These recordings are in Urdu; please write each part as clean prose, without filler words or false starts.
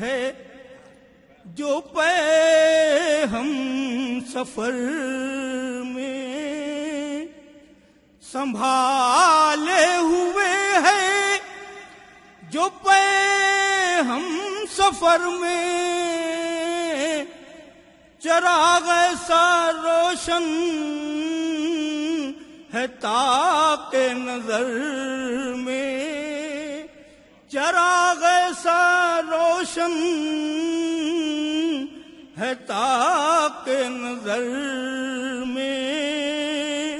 ہے جو پے ہم سفر میں، سنبھالے ہوئے ہے جو پے ہم سفر میں، چراغ ایسا روشن ہے تاک نظر میں، چراغ ایسا روشن ہے تاک نظر میں،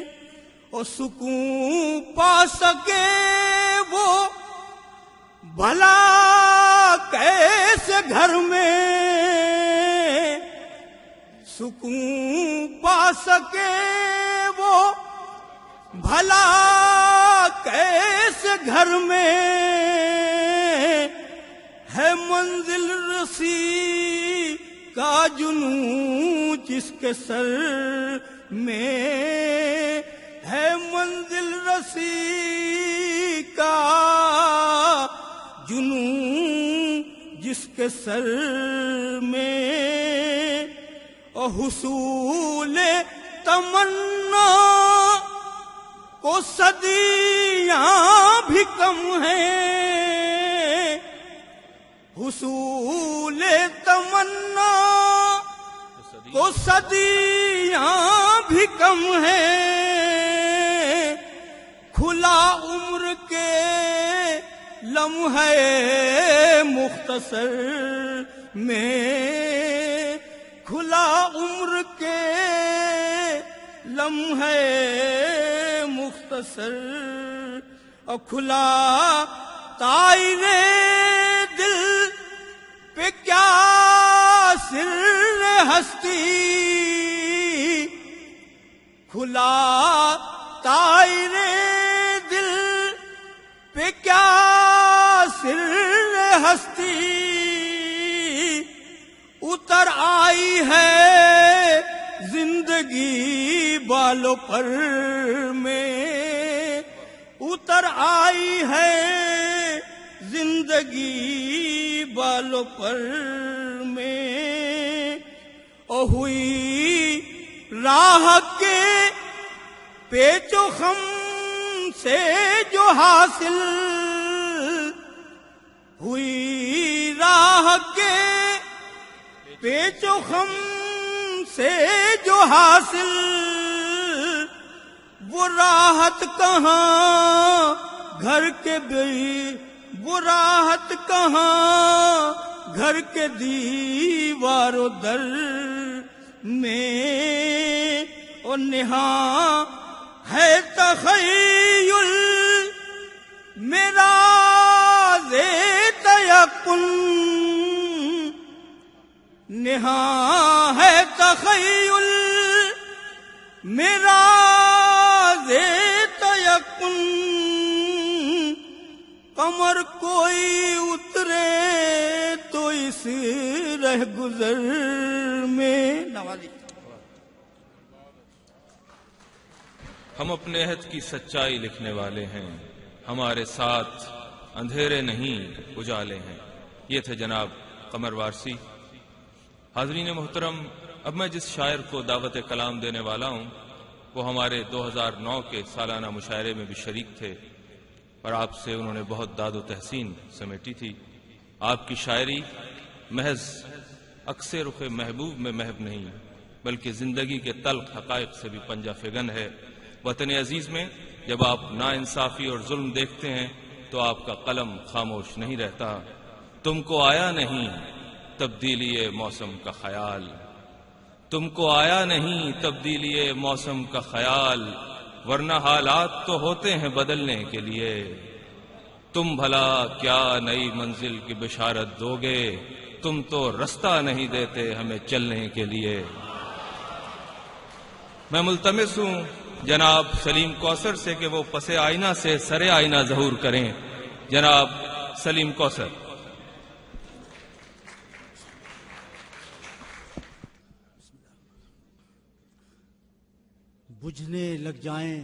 اور سکون پا سکے وہ بھلا کیسے گھر میں، سکون پا سکے وہ بھلا کیسے گھر میں، ہے منزل رسی کا جنون جس کے سر میں، ہے منزل رسی کا جنون جس کے سر میں، اور حصول تمنا کو صدیاں بھی کم ہیں، حصول تمنا کو صدیاں بھی کم ہیں، کھلا عمر کے لمحے مختصر میں، کھلا عمر کے لمحے مختصر، اور کھلا طائرے دل پہ کیا سر ہستی، کھلا طائرے دل پہ کیا سر ہستی، اتر آئی ہے زندگی بالوں پر میں، اتر آئی ہے زندگی بالوں پر میں، اور ہوئی راہ کے پیچ و خم سے جو حاصل، ہوئی راہ کے پیچ و خم سے جو حاصل، وہ راحت کہاں گھر کے وہ راحت کہاں گھر کے دیوار و در میں، اور نہاں ہے تخیل میرا تیقن، نہاں ہے تخیل میرا تیقن، قمر کوئی اترے تو اس رہ گزر میں، نوازی ہم اپنے عہد کی سچائی لکھنے والے ہیں، ہمارے ساتھ اندھیرے نہیں اجالے ہیں۔ یہ تھے جناب قمر وارسی۔ حاضرین محترم، اب میں جس شاعر کو دعوت کلام دینے والا ہوں وہ ہمارے 2009 کے سالانہ مشاعرے میں بھی شریک تھے، اور آپ سے انہوں نے بہت داد و تحسین سمیٹی تھی۔ آپ کی شاعری محض عکس رخ محبوب میں محب نہیں بلکہ زندگی کے تلخ حقائق سے بھی پنجہ فگن ہے۔ وطن عزیز میں جب آپ ناانصافی اور ظلم دیکھتے ہیں تو آپ کا قلم خاموش نہیں رہتا۔ تم کو آیا نہیں تبدیلی موسم کا خیال، تم کو آیا نہیں تبدیلی موسم کا خیال، ورنہ حالات تو ہوتے ہیں بدلنے کے لیے، تم بھلا کیا نئی منزل کی بشارت دو گے، تم تو رستہ نہیں دیتے ہمیں چلنے کے لیے۔ میں ملتمس ہوں جناب سلیم کوثر سے کہ وہ پس آئینہ سے سر آئینہ ظہور کریں۔ جناب سلیم کوثر۔ بجھنے لگ جائیں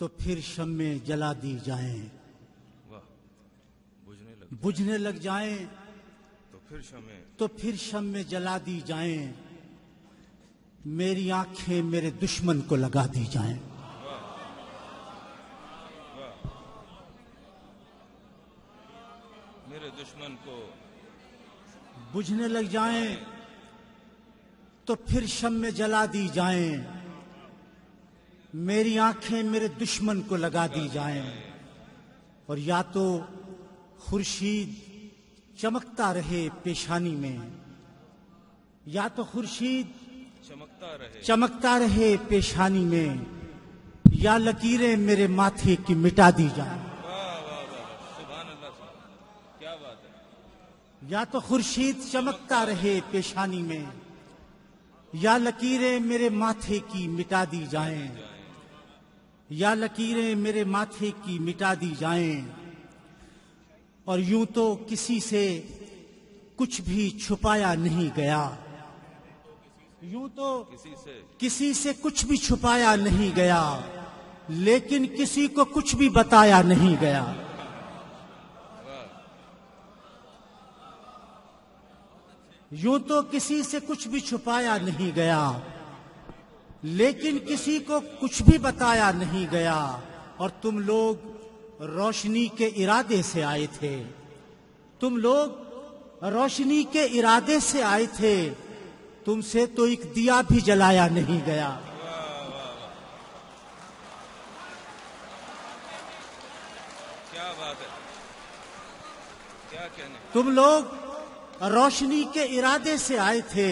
تو پھر شمع جلا دی جائیں، واہ، بجھنے لگ جائیں تو تو پھر شمع جلا دی جائیں، میری آنکھیں میرے دشمن کو لگا دی جائیں۔ میرے دشمن کو بجھنے لگ جائیں تو پھر شمع جلا دی جائیں، میری آنکھیں میرے دشمن کو لگا دی جائیں، اور یا تو خورشید چمکتا رہے پیشانی میں، یا تو خورشید چمکتا رہے پیشانی میں، یا لکیریں میرے ماتھے کی مٹا دی جائیں۔ سبحان اللہ، کیا بات ہے۔ یا تو خورشید چمکتا رہے پیشانی میں، یا لکیریں میرے ماتھے کی مٹا دی جائیں، یا لکیریں میرے ماتھے کی مٹا دی جائیں، اور یوں تو کسی سے کچھ بھی چھپایا نہیں گیا، یوں تو کسی سے کچھ بھی چھپایا نہیں گیا، لیکن کسی کو کچھ بھی بتایا نہیں گیا۔ یوں تو کسی سے کچھ بھی چھپایا نہیں گیا، لیکن کسی کو کچھ بھی بتایا نہیں گیا، اور تم لوگ روشنی کے ارادے سے آئے تھے، تم لوگ روشنی کے ارادے سے آئے تھے، تم سے تو ایک دیا بھی جلایا نہیں گیا۔ کیا بات ہے، کیا کہنے۔ تم لوگ روشنی کے ارادے سے آئے تھے،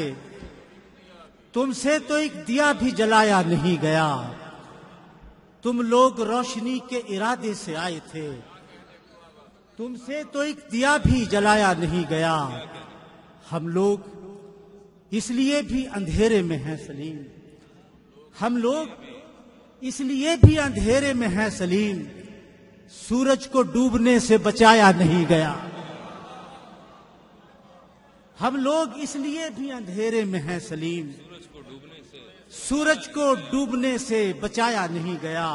تم سے تو ایک دیا بھی جلایا نہیں گیا۔ تم لوگ روشنی کے ارادے سے آئے تھے، تم سے تو ایک دیا بھی جلایا نہیں گیا۔ ہم لوگ اس لیے بھی اندھیرے میں ہیں سلیم، ہم لوگ اس لیے بھی اندھیرے میں ہیں سلیم، سورج کو ڈوبنے سے بچایا نہیں گیا۔ ہم لوگ اس لیے بھی اندھیرے میں ہیں سلیم، سورج کو ڈوبنے سے بچایا نہیں گیا،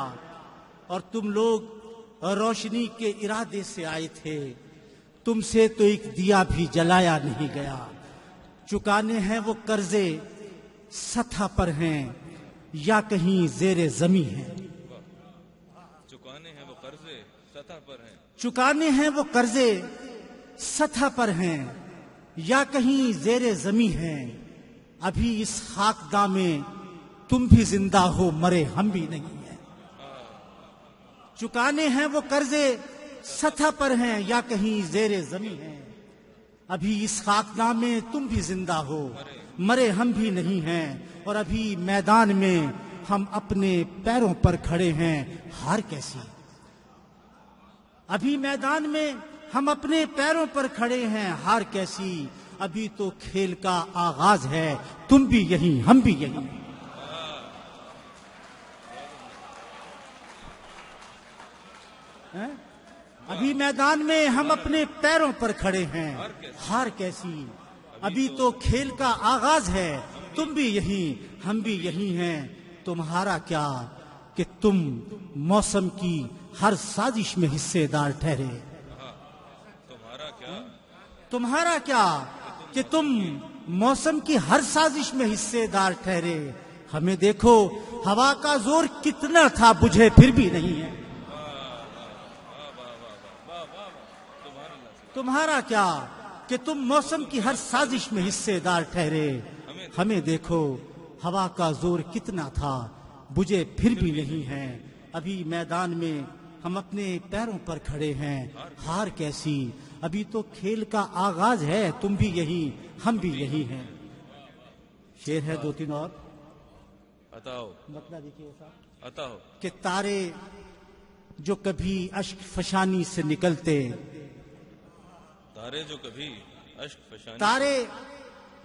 اور تم لوگ روشنی کے ارادے سے آئے تھے، تم سے تو ایک دیا بھی جلایا نہیں گیا۔ چکانے ہیں وہ قرضے سطح پر ہیں یا کہیں زیر زمیں ہیں، چکانے ہیں وہ قرضے سطح پر ہیں، چکانے ہیں وہ قرضے سطح پر ہیں یا کہیں زیر زمیں ہیں، ابھی اس خاکداں میں تم بھی زندہ ہو، مرے ہم بھی نہیں ہیں۔ چکانے ہیں وہ قرضے سطح پر ہیں یا کہیں زیر زمیں ہیں، ابھی اس خاکداں میں تم بھی زندہ ہو، مرے ہم بھی نہیں ہیں، اور ابھی میدان میں ہم اپنے پیروں پر کھڑے ہیں، ہار کیسی۔ ابھی میدان میں ہم اپنے پیروں پر کھڑے ہیں، ہار کیسی، ابھی تو کھیل کا آغاز ہے، تم بھی یہیں ہم بھی یہیں۔ ابھی میدان میں ہم اپنے پیروں پر کھڑے ہیں، ہار کیسی، ابھی تو کھیل کا آغاز ہے، تم بھی یہیں ہم بھی یہیں ہیں۔ تمہارا کیا کہ تم موسم کی ہر سازش میں حصے دار ٹھہرے، تمہارا کیا کہ تم موسم کی ہر سازش میں حصے دار ٹھہرے، ہمیں دیکھو ہوا کا زور کتنا تھا، بجھے پھر بھی نہیں ہے۔ تمہارا کیا کہ تم موسم کی ہر سازش میں حصے دار ٹھہرے، ہمیں دیکھو ہوا کا زور کتنا تھا، بجھے پھر بھی نہیں ہے۔ ابھی میدان میں ہم اپنے پیروں پر کھڑے ہیں، ہار کیسی، ابھی تو کھیل کا آغاز ہے، تم بھی یہی ہم بھی یہی ہیں۔ شعر ہے دو تین اور، عطا ہو، مطلب دیکھیے صاحب عطا ہو۔ کہ تارے جو کبھی اشک فشانی سے نکلتے، تارے جو کبھی اشک فشانی، تارے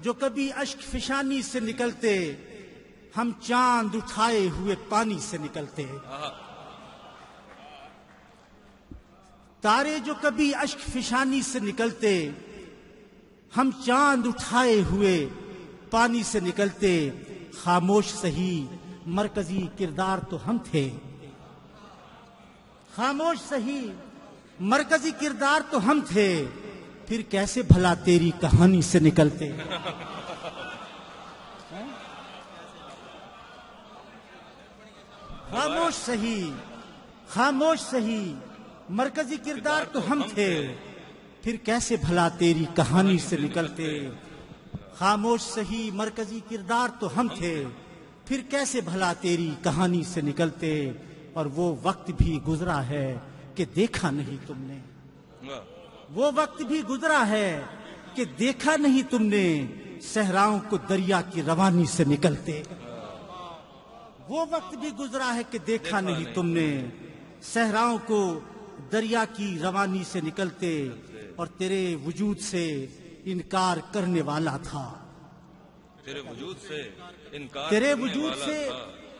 جو کبھی اشک فشانی سے نکلتے، ہم چاند اٹھائے ہوئے پانی سے نکلتے۔ تارے جو کبھی اشک فشانی سے نکلتے، ہم چاند اٹھائے ہوئے پانی سے نکلتے، خاموش سہی مرکزی کردار تو ہم تھے، خاموش سہی مرکزی کردار تو ہم تھے، پھر کیسے بھلا تیری کہانی سے نکلتے؟ خاموش سہی مرکزی کردار تو ہم تھے، پھر کیسے بھلا تیری کہانی سے نکلتے؟ خاموش سہی مرکزی کردار تو ہم تھے، پھر کیسے بھلا تیری کہانی سے نکلتے؟ اور وہ وقت بھی گزرا ہے کہ دیکھا نہیں تم نے، وہ وقت بھی گزرا ہے کہ دیکھا نہیں تم نے صحراؤں کو دریا کی روانی سے نکلتے۔ وہ وقت بھی گزرا ہے کہ دیکھا نہیں تم نے صحراؤں کو دریا کی روانی سے نکلتے، اور تیرے وجود سے انکار کرنے والا تھا، تیرے وجود سے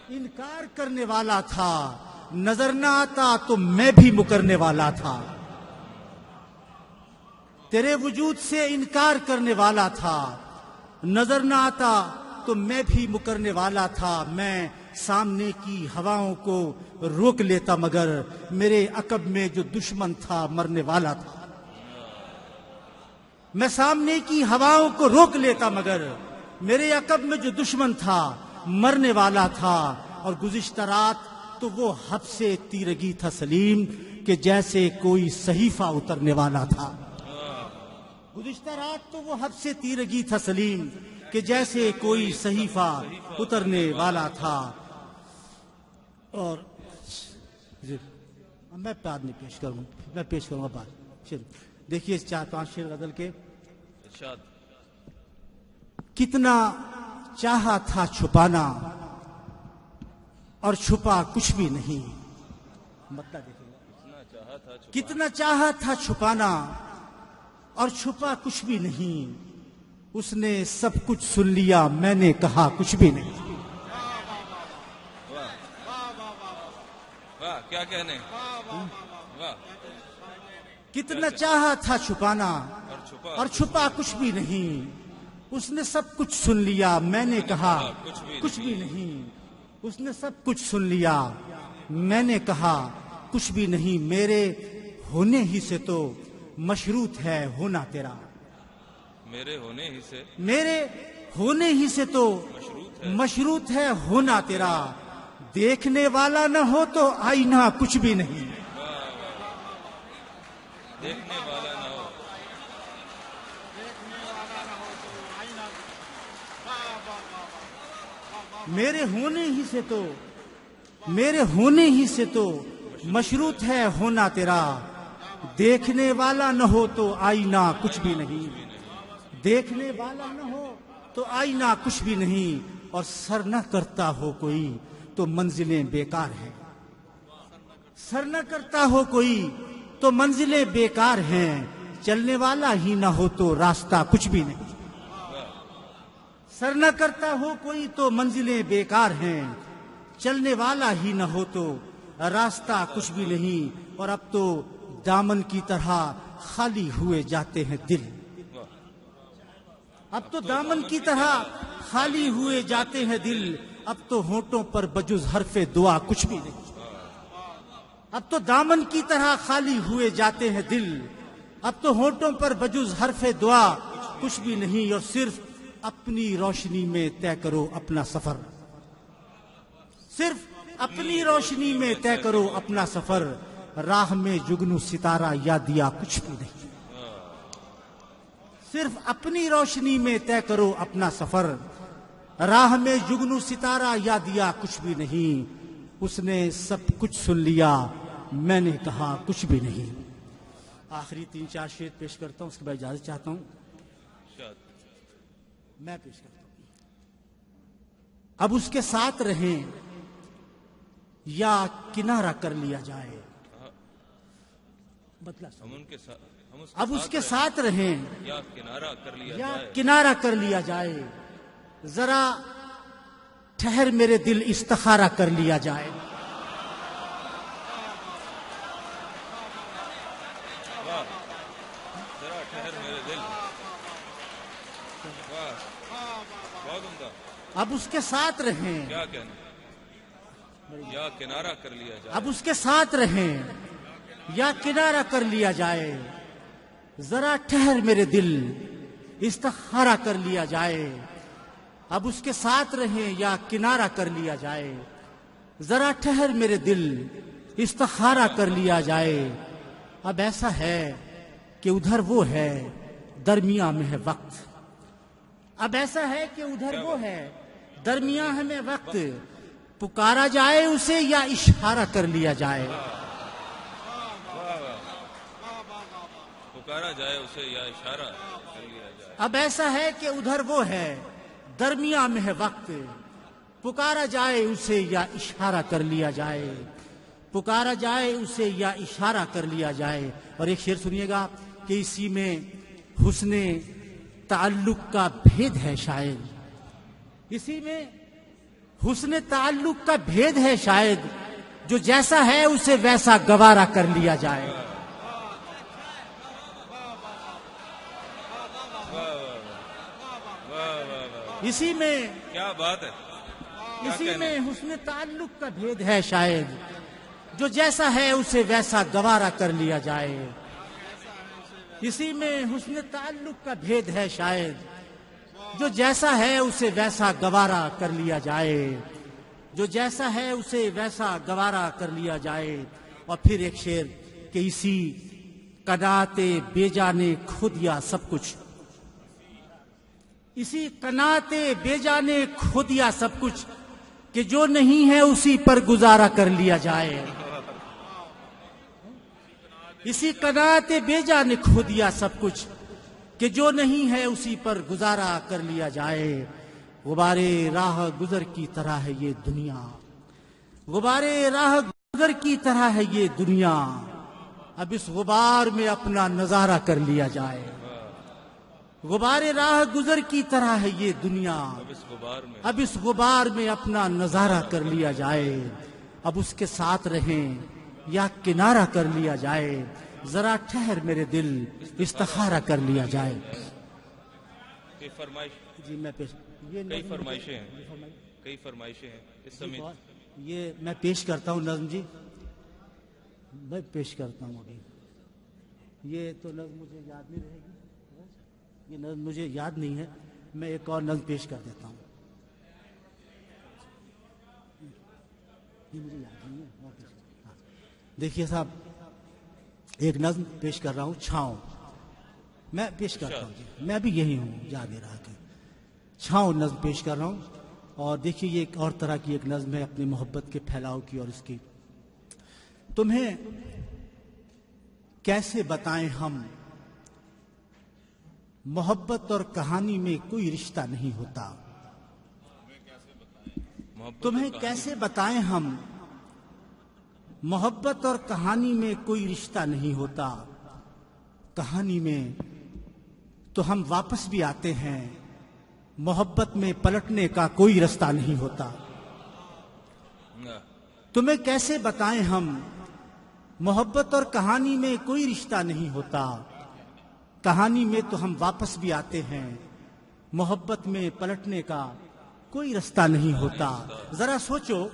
انکار کرنے والا تھا، نظر نہ آتا تو میں بھی مکرنے والا تھا، تیرے وجود سے انکار کرنے والا تھا، نظر نہ آتا تو میں بھی مکرنے والا تھا، میں سامنے کی ہواؤں کو روک لیتا مگر میرے عقب میں جو دشمن تھا مرنے والا تھا، میں سامنے کی ہواؤں کو روک لیتا مگر میرے عقب میں جو دشمن تھا مرنے والا تھا، اور گزشتہ رات تو وہ حب سے تیرگی تھا سلیم کہ جیسے کوئی صحیفہ اترنے والا تھا، گزشتہ رات تو وہ حب سے تیرگی تھا سلیم کہ جیسے کوئی صحیفہ اترنے والا تھا۔ اور میں بعد میں پیش کروں، میں پیش کروں گا بعد۔ دیکھیے 4-5 شعر غزل کے۔ کتنا چاہا تھا چھپانا اور چھپا کچھ بھی نہیں، مطلب دیکھیے، کتنا چاہا تھا چھپانا اور چھپا کچھ بھی نہیں، اس نے سب کچھ سن لیا میں نے کہا کچھ بھی نہیں۔ کیا کہنے؟ کتنا چاہا تھا چھپانا اور چھپا کچھ بھی نہیں، اس نے سب کچھ سن لیا میں نے کہا کچھ بھی نہیں، اس نے سب کچھ سن لیا میں نے کہا کچھ بھی نہیں، میرے ہونے ہی سے تو مشروط ہے ہونا تیرا، میرے ہونے ہی سے تو مشروط ہے ہونا تیرا، دیکھنے والا نہ ہو تو آئینہ کچھ بھی نہیں، دیکھنے والا نہ ہو، میرے ہونے ہی سے تو مشروط ہے ہونا تیرا، دیکھنے والا نہ ہو تو آئینہ کچھ بھی نہیں، دیکھنے والا نہ ہو تو آئینہ کچھ بھی نہیں، اور سر نہ کرتا ہو کوئی تو منزلیں بیکار ہیں، سر نہ کرتا ہو کوئی تو منزلیں بیکار ہیں، چلنے والا ہی نہ ہو تو راستہ کچھ بھی نہیں، سر نہ کرتا ہو کوئی تو منزلیں بیکار ہیں، چلنے والا ہی نہ ہو تو راستہ کچھ بھی نہیں، اور اب تو دامن کی طرح خالی ہوئے جاتے ہیں دل، اب تو دامن کی طرح خالی ہوئے جاتے ہیں دل، اب تو ہونٹوں پر بجز حرف دعا کچھ بھی نہیں، اب تو دامن کی طرح خالی ہوئے جاتے ہیں دل، اب تو ہونٹوں پر بجز حرف دعا کچھ بھی نہیں، اور صرف اپنی روشنی میں طے کرو اپنا سفر، صرف اپنی روشنی میں طے کرو اپنا سفر، راہ میں جگنو ستارہ یا دیا کچھ بھی نہیں، صرف اپنی روشنی میں طے کرو اپنا سفر، راہ میں جگنو ستارہ یا دیا کچھ بھی نہیں، اس نے سب کچھ سن لیا میں نے کہا کچھ بھی نہیں۔ آخری 3-4 شعر پیش کرتا ہوں، اس کے بعد اجازت چاہتا ہوں، میں پیش کرتا ہوں۔ اب اس کے ساتھ رہیں یا کنارہ کر لیا جائے، اب اس کے ساتھ رہیں یا کنارہ کر لیا جائے، ذرا ٹھہر میرے دل استخارہ کر لیا جائے، ذرا ٹھہر میرے دل، اب اس کے ساتھ رہیں کیا کہنا، یا کنارہ کر لیا جائے. اب اس کے ساتھ رہیں یا کنارہ کر لیا جائے. ذرا ٹھہر میرے دل استخارہ کر لیا جائے. اب اس کے ساتھ رہیں یا کنارہ کر لیا جائے. ذرا ٹھہر میرے دل استخارہ کر لیا جائے. اب ایسا ہے کہ ادھر وہ ہے درمیاں میں ہے وقت. اب ایسا ہے کہ ادھر وہ ہے درمیاں میں وقت. پکارا جائے اسے یا اشارہ کر لیا جائے. پکارا جائے اسے یا اشارہ کر لیا جائے. اب ایسا ہے کہ ادھر وہ ہے درمیاں میں ہے وقت. پکارا جائے اسے یا اشارہ کر لیا جائے. پکارا جائے اسے یا اشارہ کر لیا جائے. اور ایک شعر سنیے گا کہ اسی میں حسن تعلق کا بھید ہے شاید. اسی میں حسن تعلق کا بھید ہے شاید. جو جیسا ہے اسے ویسا گوارا کر لیا جائے. اسی میں کیا بات ہے. اسی میں حسن تعلق کا بھید ہے شاید. جو جیسا ہے اسے ویسا گوارا کر لیا جائے. اسی میں حسن تعلق کا بھید ہے شاید. جو جیسا ہے اسے ویسا گوارا کر لیا جائے. جو جیسا ہے اسے ویسا گوارا کر لیا جائے. اور پھر ایک شعر کہ اسی قناعت بیجا نے کھو دیا سب کچھ. اسی قناعت بیجا نے کھو دیا سب کچھ کہ جو نہیں ہے اسی پر گزارا کر لیا جائے. اسی قناعت بیجا نے کھو دیا سب کچھ کہ جو نہیں ہے اسی پر گزارا کر لیا جائے. غبارے راہ گزر کی طرح ہے یہ دنیا. غبارے راہ گزر کی طرح ہے یہ دنیا. اب اس غبار میں اپنا نظارہ کر لیا جائے. غبارے راہ گزر کی طرح ہے یہ دنیا. اب اس غبار میں اپنا نظارہ کر لیا جائے. اب اس کے ساتھ رہیں یا کنارہ کر لیا جائے. ذرا ٹھہر میرے دل استخارہ کر لیا جائے. جی میں کئی فرمائشیں ہیں. کئی فرمائشیں ہیں اس سمے. یہ میں پیش کرتا ہوں نظم. جی میں پیش کرتا ہوں ابھی. یہ تو نظم مجھے یاد نہیں رہے گی. یہ نظم مجھے یاد نہیں ہے. میں ایک اور نظم پیش کر دیتا ہوں. یہ مجھے یاد نہیں ہے. دیکھیے صاحب ایک نظم پیش کر رہا ہوں. چھاؤں میں پیش کرتا ہوں. جی میں بھی یہی ہوں. یاد رہا کہ چھاؤں نظم پیش کر رہا ہوں. اور دیکھیے یہ ایک اور طرح کی ایک نظم ہے اپنی محبت کے پھیلاؤ کی. اور اس کی تمہیں کیسے بتائیں ہم محبت اور کہانی میں کوئی رشتہ نہیں ہوتا. تمہیں کیسے بتائیں ہم محبت اور کہانی میں کوئی رشتہ نہیں ہوتا. کہانی میں تو ہم واپس بھی آتے ہیں. محبت میں پلٹنے کا کوئی رستہ نہیں ہوتا. تمہیں کیسے بتائیں ہم محبت اور کہانی میں کوئی رشتہ نہیں ہوتا. کہانی میں تو ہم واپس بھی آتے ہیں. محبت میں پلٹنے کا کوئی رستہ نہیں ہوتا. ذرا سوچو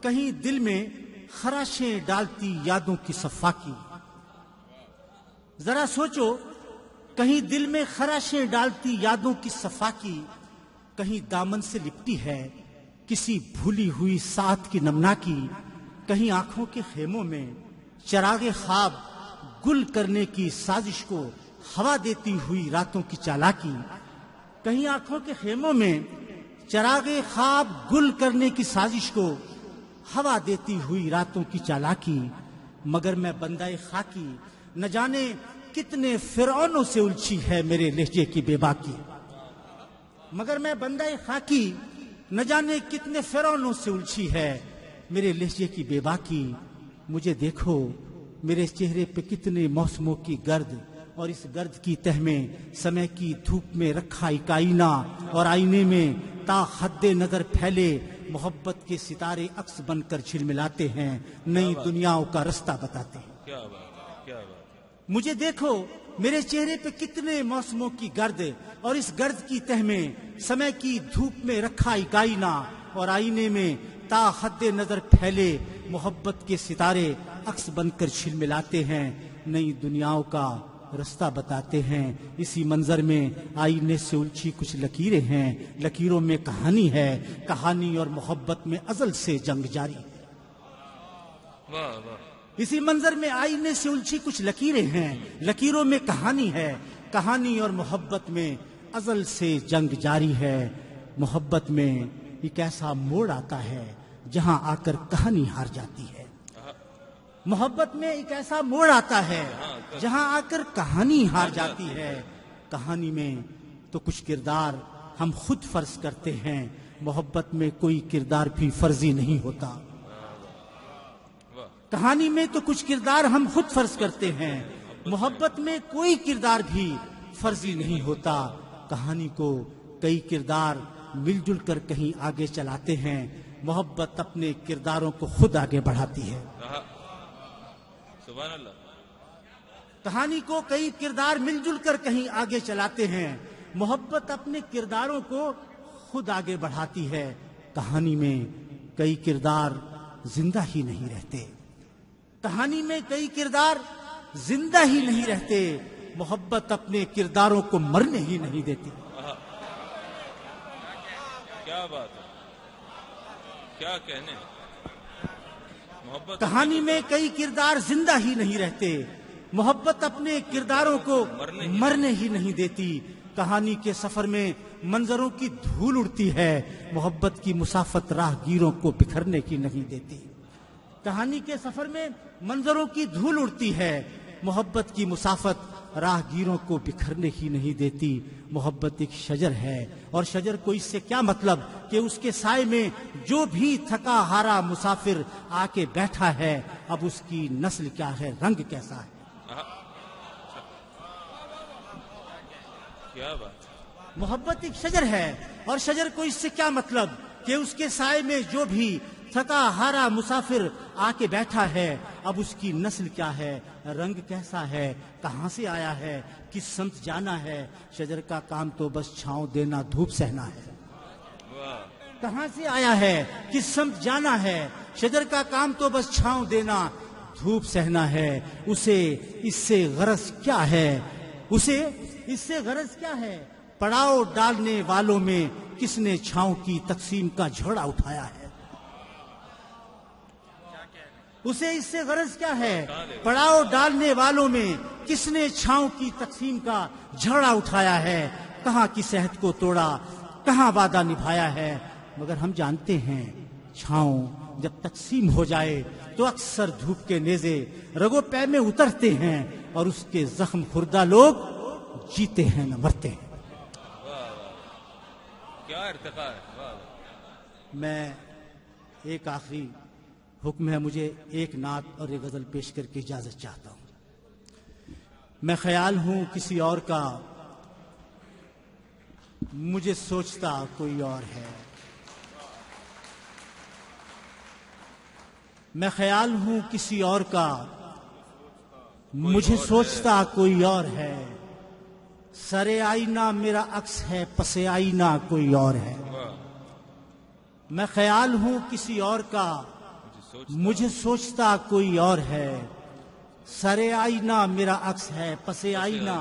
کہیں دل میں خراشیں ڈالتی یادوں کی صفاکی. ذرا سوچو کہیں دل میں خراشیں ڈالتی یادوں کی صفاکی. کہیں دامن سے لپٹی ہے کسی بھولی ہوئی ساتھ کی نمناکی. کہیں آنکھوں کے خیموں میں چراغ خواب گل کرنے کی سازش کو ہوا دیتی ہوئی راتوں کی چالاکی. کہیں آنکھوں کے خیموں میں چراغ خواب گل کرنے کی سازش کو ہوا دیتی ہوئی راتوں کی چالاکی. مگر میں بندہ خاکی نہ جانے کتنے فرعونوں سے الجھی ہے میرے لہجے کی بے باکی. مگر میں بندہ خاکی نہ جانے کتنے فرعونوں سے الجھی ہے میرے لہجے کی بے باکی. مجھے دیکھو میرے چہرے پہ کتنے موسموں کی گرد. اور اس گرد کی تہ میں سمے کی دھوپ میں رکھا ایک آئینہ. اور آئینے میں تا حد نظر پھیلے محبت کے ستارے عکس بن کر جھلملاتے ہیں. نئی دنیاؤں کا رستہ بتاتے ہیں. کیا بات کیا بات. مجھے دیکھو میرے چہرے پہ کتنے موسموں کی گرد. اور اس گرد کی تہ میں سمے کی دھوپ میں رکھا ایک آئینہ. اور آئینے میں تا حد نظر پھیلے محبت کے ستارے عکس بن کر جھلملاتے ہیں، نئی دنیاؤں کا رستہ بتاتے ہیں۔ اسی منظر میں آئینے سے الجھی کچھ لکیریں ہیں، لکیروں میں کہانی ہے، کہانی اور محبت میں ازل سے جنگ جاری ہے۔ واہ واہ، اسی منظر میں آئینے سے الجھی کچھ لکیریں ہیں، لکیروں میں کہانی ہے، کہانی اور محبت میں ازل سے جنگ جاری ہے۔ محبت میں ایک ایسا موڑ آتا ہے جہاں آ کر کہانی ہار جاتی ہے۔ محبت میں ایک ایسا موڑ آتا ہے جہاں آ کر کہانی ہار جاتی ہے۔ کہانی میں تو کچھ کردار ہم خود فرض کرتے ہیں، محبت میں کوئی کردار بھی فرضی نہیں ہوتا۔ کہانی میں تو کچھ کردار ہم خود فرض کرتے ہیں، محبت میں کوئی کردار بھی فرضی نہیں ہوتا۔ کہانی کو کئی کردار مل جل کر کہیں آگے چلاتے ہیں، محبت اپنے کرداروں کو خود آگے بڑھاتی ہے۔ سبحان اللہ۔ کہانی کو کئی کردار مل جل کر کہیں آگے چلاتے ہیں، محبت اپنے کرداروں کو خود آگے بڑھاتی ہے۔ کہانی میں کئی کردار زندہ ہی نہیں رہتے، کہانی میں کئی کردار زندہ ہی نہیں رہتے، محبت اپنے کرداروں کو مرنے ہی نہیں دیتی۔ کیا بات ہے، کیا کہنے۔ محبت کہانی میں کئی کردار زندہ ہی نہیں رہتے، محبت اپنے کرداروں کو مرنے ہی نہیں دیتی۔ کہانی کے سفر میں منظروں کی دھول اڑتی ہے، محبت کی مسافت راہ گیروں کو بکھرنے کی نہیں دیتی۔ کہانی کے سفر میں منظروں کی دھول اڑتی ہے، محبت کی مسافت راہ گیروں کو بکھرنے کی نہیں دیتی۔ محبت ایک شجر ہے، اور شجر کو اس سے کیا مطلب کہ اس کے سائے میں جو بھی تھکا ہارا مسافر آ کے بیٹھا ہے، اب اس کی نسل کیا ہے، رنگ کیسا ہے۔ کیا بات۔ محبت ایک شجر ہے، اور شجر کو اس سے کیا مطلب کہ اس کے سائے میں جو بھی تھکا ہارا مسافر آ کے بیٹھا ہے، اب اس کی نسل کیا ہے، رنگ کیسا ہے، کہاں سے آیا ہے، کس سمت جانا ہے۔ شجر کا کام تو بس چھاؤں دینا، دھوپ سہنا ہے۔ کہاں سے آیا ہے، کس سمت جانا ہے، شجر کا کام تو بس چھاؤں دینا، دھوپ سہنا ہے۔ اسے اس سے غرض کیا ہے، اسے اس سے غرض کیا ہے، پڑاؤ ڈالنے والوں میں کس نے چھاؤں کی تقسیم کا جھوڑا اٹھایا ہے۔ اسے اس سے غرض کیا ہے، پڑاؤ ڈالنے والوں میں کس نے چھاؤں کی تقسیم کا جھوڑا اٹھایا ہے۔ کہاں کی صحت کو توڑا، کہاں وعدہ نبھایا ہے۔ مگر ہم جانتے ہیں چھاؤں جب تقسیم ہو جائے تو اکثر دھوپ کے نیزے رگو پے میں اترتے ہیں، اور اس کے زخم خوردہ لوگ جیتے ہیں نہ مرتے ہیں۔ کیا ارتقا ہے۔ میں ایک آخری حکم ہے مجھے، ایک نعت اور ایک غزل پیش کر کے اجازت چاہتا ہوں۔ میں خیال ہوں کسی اور کا، مجھے سوچتا کوئی اور ہے۔ میں خیال ہوں کسی اور کا، مجھے سوچتا کوئی اور ہے۔ سرے آئینہ میرا عکس ہے، پسے آئینہ کوئی اور ہے۔ میں خیال ہوں کسی اور کا، مجھے سوچتا کوئی اور ہے۔ سرے آئینہ میرا عکس ہے، پسے آئینہ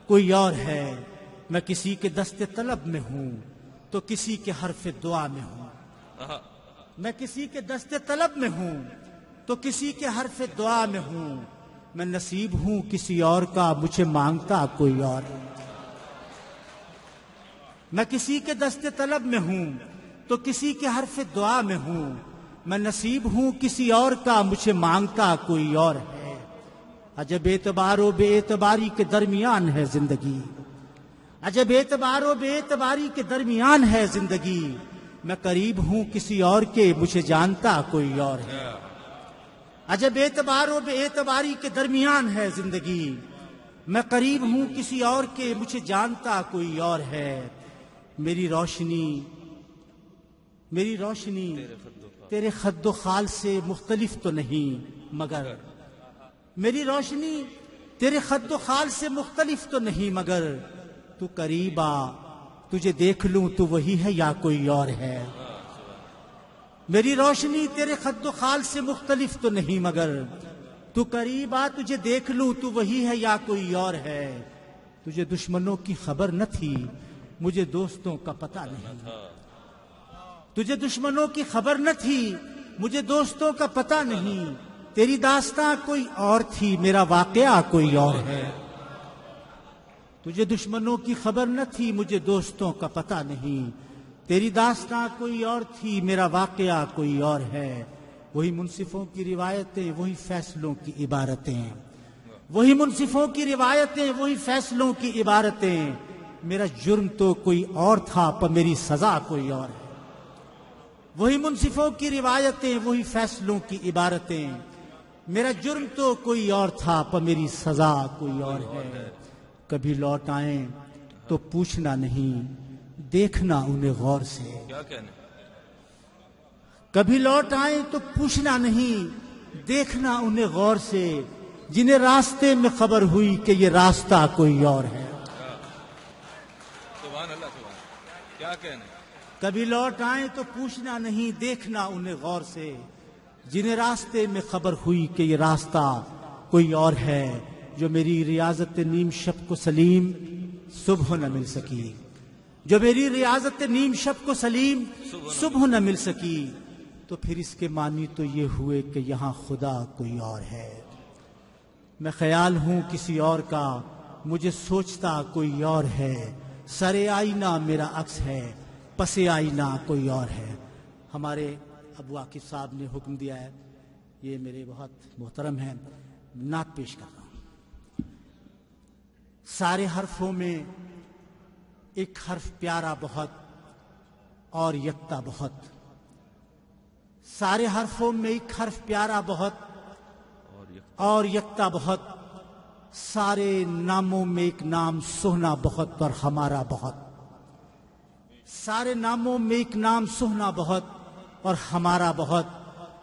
کوئی اور ہے۔ میں کسی کے دست طلب میں ہوں تو کسی کے حرف دعا میں ہوں۔ میں کسی کے دست طلب میں ہوں تو کسی کے حرف دعا میں ہوں۔ میں نصیب ہوں کسی اور کا، مجھے مانگتا کوئی اور ہے۔ میں کسی کے دست طلب میں ہوں تو کسی کے حرف دعا میں ہوں۔ میں نصیب ہوں کسی اور کا، مجھے مانگتا کوئی اور ہے۔ عجب اعتبار و بے اعتباری کے درمیان ہے زندگی، عجب اعتبار و بے اعتباری کے درمیان ہے زندگی۔ میں قریب ہوں کسی اور کے، مجھے جانتا کوئی اور ہے۔ عجب اعتبار و بے اعتباری کے درمیان ہے زندگی، میں قریب ہوں کسی اور کے، مجھے جانتا کوئی اور ہے۔ میری روشنی تیرے خد و خال سے مختلف تو نہیں، مگر میری روشنی تیرے خد و خال سے مختلف تو نہیں، مگر تو قریب آ، تجھے دیکھ لوں تو وہی ہے یا کوئی اور ہے۔ میری روشنی تیرے خد و خال سے مختلف تو نہیں، مگر تو قریب آ تجھے دیکھ لوں، تو وہی ہے یا کوئی اور ہے؟ تجھے دشمنوں کی خبر نہ تھی، مجھے دوستوں کا پتہ نہیں۔ تجھے دشمنوں کی خبر نہ تھی، مجھے دوستوں کا پتہ نہیں۔ تیری داستاں کوئی اور تھی، میرا واقعہ کوئی اور ہے۔ تجھے دشمنوں کی خبر نہ تھی، مجھے دوستوں کا پتہ نہیں۔ تیری داستاں کوئی اور تھی، میرا واقعہ کوئی اور ہے۔ وہی منصفوں کی روایتیں، وہی فیصلوں کی عبارتیں، وہی منصفوں کی روایتیں، وہی فیصلوں کی عبارتیں۔ میرا جرم تو کوئی اور تھا، پر میری سزا کوئی اور ہے۔ وہی منصفوں کی روایتیں، وہی فیصلوں کی عبارتیں۔ میرا جرم تو کوئی اور تھا، پر میری سزا کوئی اور ہے۔ کبھی لوٹ آئیں تو پوچھنا نہیں، دیکھنا انہیں غور سے۔ کیا کہنے؟ کبھی لوٹ آئیں تو پوچھنا نہیں، دیکھنا انہیں غور سے، جنہیں راستے میں خبر ہوئی کہ یہ راستہ کوئی اور ہے۔ سبحان اللہ، سبحان کیا کہنے؟ کبھی لوٹ آئیں تو پوچھنا نہیں، دیکھنا انہیں غور سے، جنہیں راستے میں خبر ہوئی کہ یہ راستہ کوئی اور ہے۔ جو میری ریاضت نیم شب کو سلیم صبح نہ مل سکی، جو میری ریاضت نیم شب کو سلیم صبح نہ مل سکی، تو پھر اس کے معنی تو یہ ہوئے کہ یہاں خدا کوئی اور ہے۔ میں خیال ہوں کسی اور کا، مجھے سوچتا کوئی اور ہے۔ سر آئینہ میرا عکس ہے، پس آئینہ کوئی اور ہے۔ ہمارے ابو واقف صاحب نے حکم دیا ہے، یہ میرے بہت محترم ہیں، نعت پیش کر رہا ہوں۔ سارے حرفوں میں ایک حرف پیارا بہت اور یکتا بہت، سارے حرفوں میں ایک حرف پیارا بہت اور یکتا بہت، سارے ناموں میں ایک نام سوہنا بہت اور ہمارا بہت، سارے ناموں میں ایک نام سوہنا بہت اور ہمارا بہت۔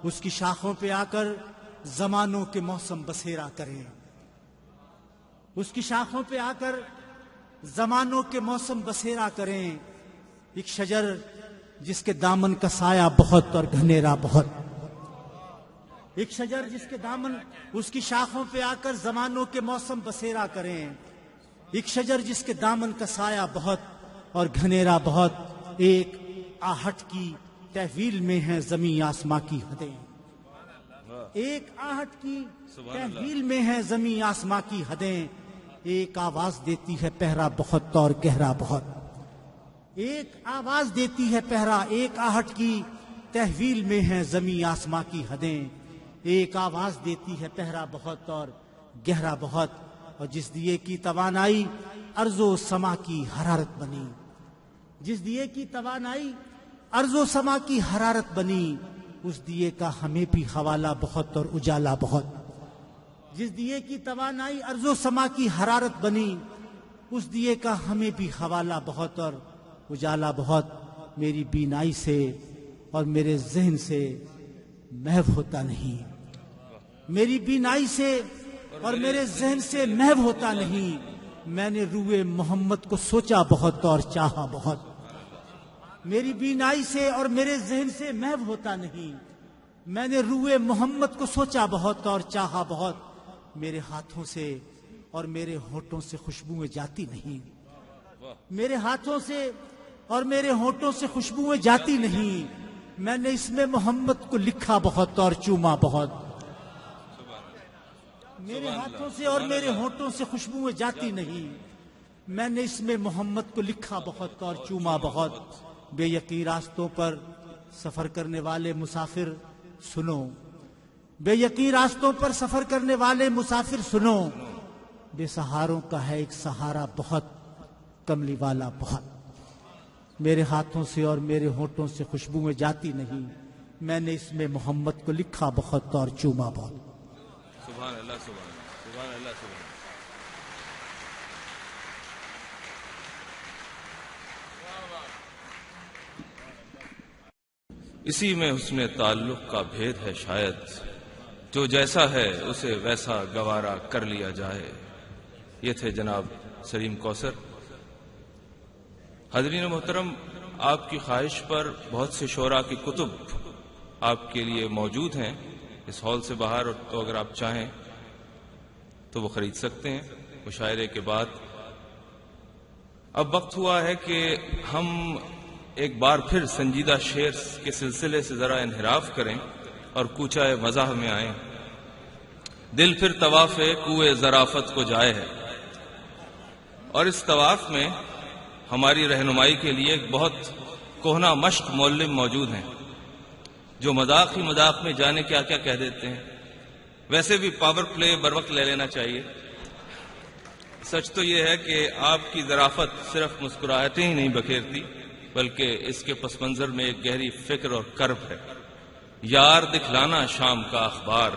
اس کی شاخوں پہ آ کر زمانوں کے موسم بسیرا کریں، اس کی شاخوں پہ آ کر زمانوں کے موسم بسیرا کریں۔ ایک شجر جس کے دامن کا سایہ بہت اور گھنیرا بہت، ایک شجر جس کے دامن، اس کی شاخوں پہ آ کر زمانوں کے موسم بسیرا کریں۔ ایک شجر جس کے دامن کا سایہ بہت اور گھنیرا بہت، ایک آہٹ کی تحویل میں ہے زمین آسماں کی حدیں، ایک آہٹ کی تحویل میں ہے زمین آسماں کی حدیں۔ ایک آواز دیتی ہے پہرا بہت اور گہرا بہت، ایک آواز دیتی ہے پہرا، ایک آہٹ کی تحویل میں ہے زمین آسماں کی حدیں۔ ایک آواز دیتی ہے پہرا بہت اور گہرا بہت، اور جس دیے کی توانائی ارض و سما کی حرارت بنی، جس دیے کی توانائی ارض و سما کی حرارت بنی، اس دیے کا ہمیں بھی حوالہ بہت اور اجالا بہت۔ جس دیے کی توانائی ارض و سما کی حرارت بنی، اس دیے کا ہمیں بھی حوالہ بہت اور اجالا بہت۔ میری بینائی سے اور میرے ذہن سے محو ہوتا نہیں، میری بینائی سے اور میرے ذہن سے محو ہوتا نہیں۔ میں نے روئے محمد کو سوچا بہت اور چاہا بہت، میری بینائی سے اور میرے ذہن سے محو ہوتا نہیں۔ میں نے روئے محمد کو سوچا بہت اور چاہا بہت، میرے ہاتھوں سے اور میرے ہونٹوں سے خوشبوئیں جاتی نہیں، میرے ہاتھوں سے اور میرے ہونٹوں سے خوشبوئیں جاتی نہیں۔ میں نے اس میں محمد کو لکھا بہت اور چوما بہت، میرے ہاتھوں سے اور میرے ہونٹوں سے خوشبوئیں جاتی نہیں۔ میں نے اس میں محمد کو لکھا بہت اور چوما بہت۔ بے یقین راستوں پر سفر کرنے والے مسافر سنو، بے یقین راستوں پر سفر کرنے والے مسافر سنو، بے سہاروں کا ہے ایک سہارا بہت، کملی والا بہت۔ میرے ہاتھوں سے اور میرے ہونٹوں سے خوشبوئیں جاتی نہیں۔ میں نے اس میں محمد کو لکھا بہت اور چوما بہت۔ سبحان اللہ، سبحان اللہ، سبحان اللہ، سبحان اللہ۔ اسی میں حسن تعلق کا بھید ہے شاید، جو جیسا ہے اسے ویسا گوارا کر لیا جائے۔ یہ تھے جناب سلیم کوثر۔ حاضرین محترم، آپ کی خواہش پر بہت سے شعراء کی کتب آپ کے لیے موجود ہیں اس ہال سے باہر، اور تو اگر آپ چاہیں تو وہ خرید سکتے ہیں مشاعرے کے بعد۔ اب وقت ہوا ہے کہ ہم ایک بار پھر سنجیدہ شعر کے سلسلے سے ذرا انحراف کریں اور کوچہ مزاح میں آئیں۔ دل پھر طواف کوئے ظرافت کو جائے ہے، اور اس طواف میں ہماری رہنمائی کے لیے ایک بہت کہنا مشق معلم موجود ہیں، جو مذاق ہی مذاق میں جانے کیا کیا کہہ دیتے ہیں۔ ویسے بھی پاور پلے بر وقت لے لینا چاہیے۔ سچ تو یہ ہے کہ آپ کی ظرافت صرف مسکراہٹیں ہی نہیں بکھیرتی، بلکہ اس کے پس منظر میں ایک گہری فکر اور کرب ہے۔ یار دکھلانا شام کا اخبار،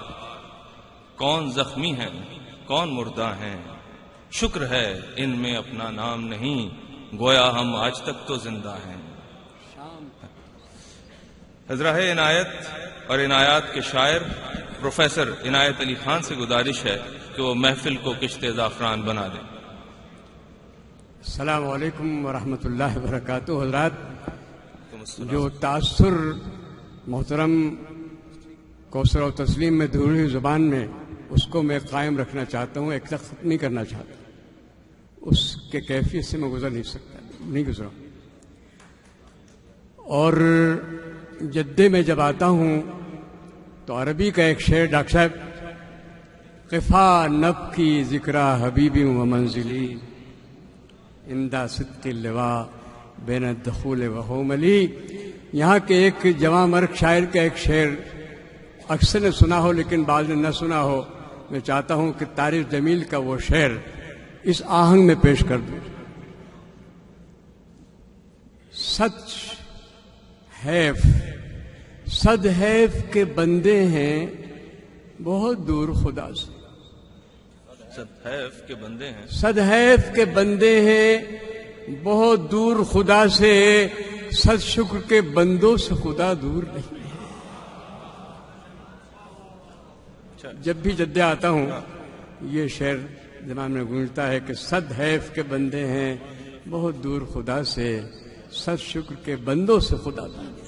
کون زخمی ہیں کون مردہ ہیں، شکر ہے ان میں اپنا نام نہیں، گویا ہم آج تک تو زندہ ہیں۔ حضرہ عنایت اور عنایات کے شاعر پروفیسر عنایت علی خان سے گزارش ہے کہ وہ محفل کو کشت زعفران بنا دیں۔ السلام علیکم ورحمۃ اللہ وبرکاتہ۔ حضرات، جو تاثر محترم کوثر و تسلیم میں دھوری زبان میں اس کو میں قائم رکھنا چاہتا ہوں، ایک تک نہیں کرنا چاہتا، اس کے کیفیت سے میں گزر نہیں گزرا۔ اور جدے میں جب آتا ہوں تو عربی کا ایک شعر، ڈاکٹر صاحب، قفا نب کی ذکرہ حبیبی و منزلی اندہ صدق اللوا بین الدخول و حوملی، یہاں کے ایک جوان مرد شاعر کا ایک شعر اکثر نے سنا ہو لیکن بعض نے نہ سنا ہو۔ میں چاہتا ہوں کہ طارق جمیل کا وہ شعر اس آہنگ میں پیش کر دوں۔ سچ حیف، صد حیف کے بندے ہیں بہت دور خدا سے، صد حیف کے بندے ہیں، صد حیف کے بندے ہیں بہت دور خدا سے، صد شکر کے بندوں سے خدا دور نہیں ہے۔ جب بھی جدے آتا ہوں یہ شعر دماغ میں گونجتا ہے کہ صد حیف کے بندے ہیں بہت دور خدا سے، صد شکر کے بندوں سے خدا دور نہیں۔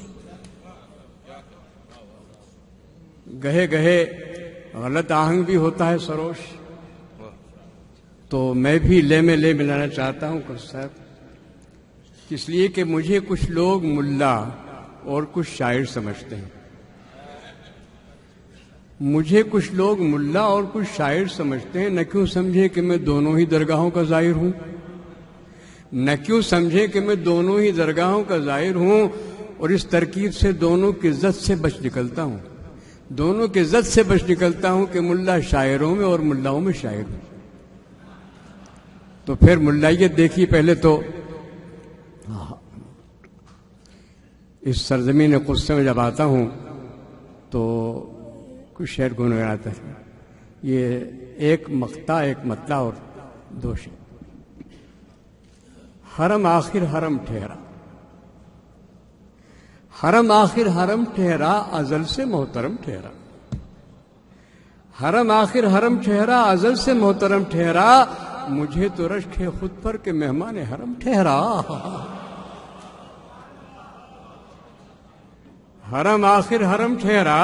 گہے گہے غلط آہنگ بھی ہوتا ہے سروش، تو میں بھی لے میں لے ملانا چاہتا ہوں کچھ صاحب، اس لیے کہ مجھے کچھ لوگ ملا اور کچھ شاعر سمجھتے ہیں۔ مجھے کچھ لوگ ملا اور کچھ شاعر سمجھتے ہیں، نہ کیوں سمجھے کہ میں دونوں ہی درگاہوں کا ظاہر ہوں، نہ کیوں سمجھے کہ میں دونوں ہی درگاہوں کا ظاہر ہوں، اور اس ترکیب سے دونوں کی عزت سے بچ نکلتا ہوں، دونوں کی عزت سے بچ نکلتا ہوں کہ ملا شاعروں میں اور ملاؤں میں شاعر ہوں۔ تو پھر ملائیت دیکھیے، پہلے تو اس سرزمین قدس میں جب آتا ہوں تو کچھ شعر گنگناتا ہے، یہ ایک مقطع ایک مطلع اور دو شعر۔ حرم آخر حرم ٹھہرا، حرم آخر حرم ٹھہرا ازل سے محترم ٹھہرا، حرم آخر حرم ٹھہرا ازل سے محترم ٹھہرا، مجھے تو رشک ہے خود پر کہ مہمان حرم ٹھہرا۔ حرم آخر حرم ٹھہرا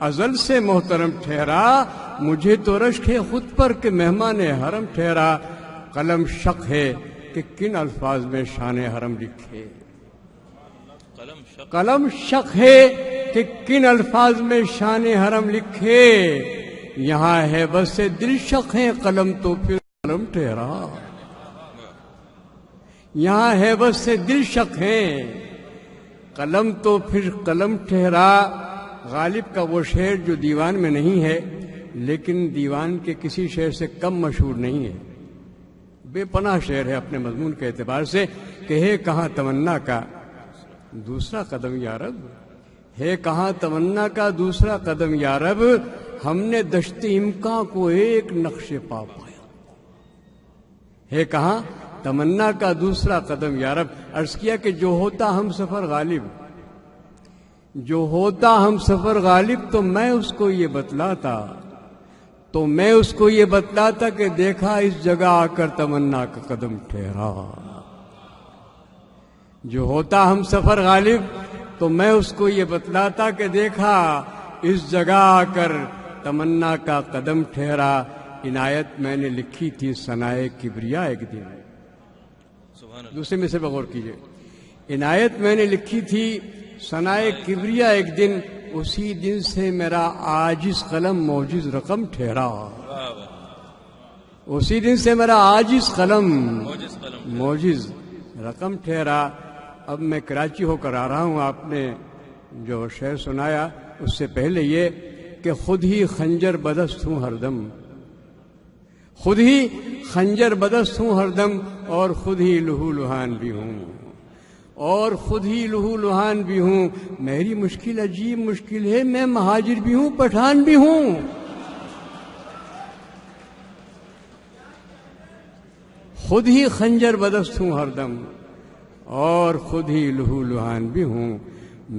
ازل سے محترم ٹھہرا، مجھے تو رشک ہے خود پر کہ مہمان حرم ٹھہرا، قلم شق ہے کہ کن الفاظ میں شان حرم لکھے، قلم شق ہے کہ کن الفاظ میں شان حرم لکھے، یہاں ہے بس سے دل شق ہے قلم تو پھر قلم ٹھہرا، یہاں ہے بس سے دل شق ہے قلم تو پھر قلم ٹھہرا۔ غالب کا وہ شعر جو دیوان میں نہیں ہے لیکن دیوان کے کسی شعر سے کم مشہور نہیں ہے، بے پناہ شعر ہے اپنے مضمون کے اعتبار سے، کہ ہے کہاں تمنا کا دوسرا قدم یا رب، ہے کہاں تمنا کا دوسرا قدم یا رب، ہم نے دشت امکان کو ایک نقش پا پایا، ہے کہاں تمنا کا دوسرا قدم یا رب۔ عرض کیا کہ جو ہوتا ہم سفر غالب، جو ہوتا ہم سفر غالب، تو میں اس کو یہ بتلاتا، تو میں اس کو یہ بتلاتا کہ دیکھا اس جگہ آ کر تمنا کا قدم ٹھہرا۔ جو ہوتا ہم سفر غالب، تو میں اس کو یہ بتلاتا کہ دیکھا اس جگہ آ کر تمنا کا قدم ٹھہرا، عنایت میں نے لکھی تھی ثنائے کبریا ایک دن. دوسرے میں سے بغور کیجئے، عنایت میں نے لکھی تھی ثنائے کبریا ایک دن، اسی دن سے میرا عاجز قلم موجز رقم ٹھہرا. اسی دن سے میرا عاجز قلم موجز رقم ٹھہرا. اب میں کراچی ہو کر آ رہا ہوں، آپ نے جو شعر سنایا اس سے پہلے یہ کہ خود ہی خنجر بدست ہوں ہر دم، خود ہی خنجر بدست ہوں ہر دم، اور خود ہی لہو لہان بھی ہوں، اور خود ہی لہو لہان بھی ہوں. میری مشکل عجیب مشکل ہے، میں مہاجر بھی ہوں پٹھان بھی ہوں. خود ہی خنجر بدست ہوں ہر دم، اور خود ہی لہو لہان بھی ہوں.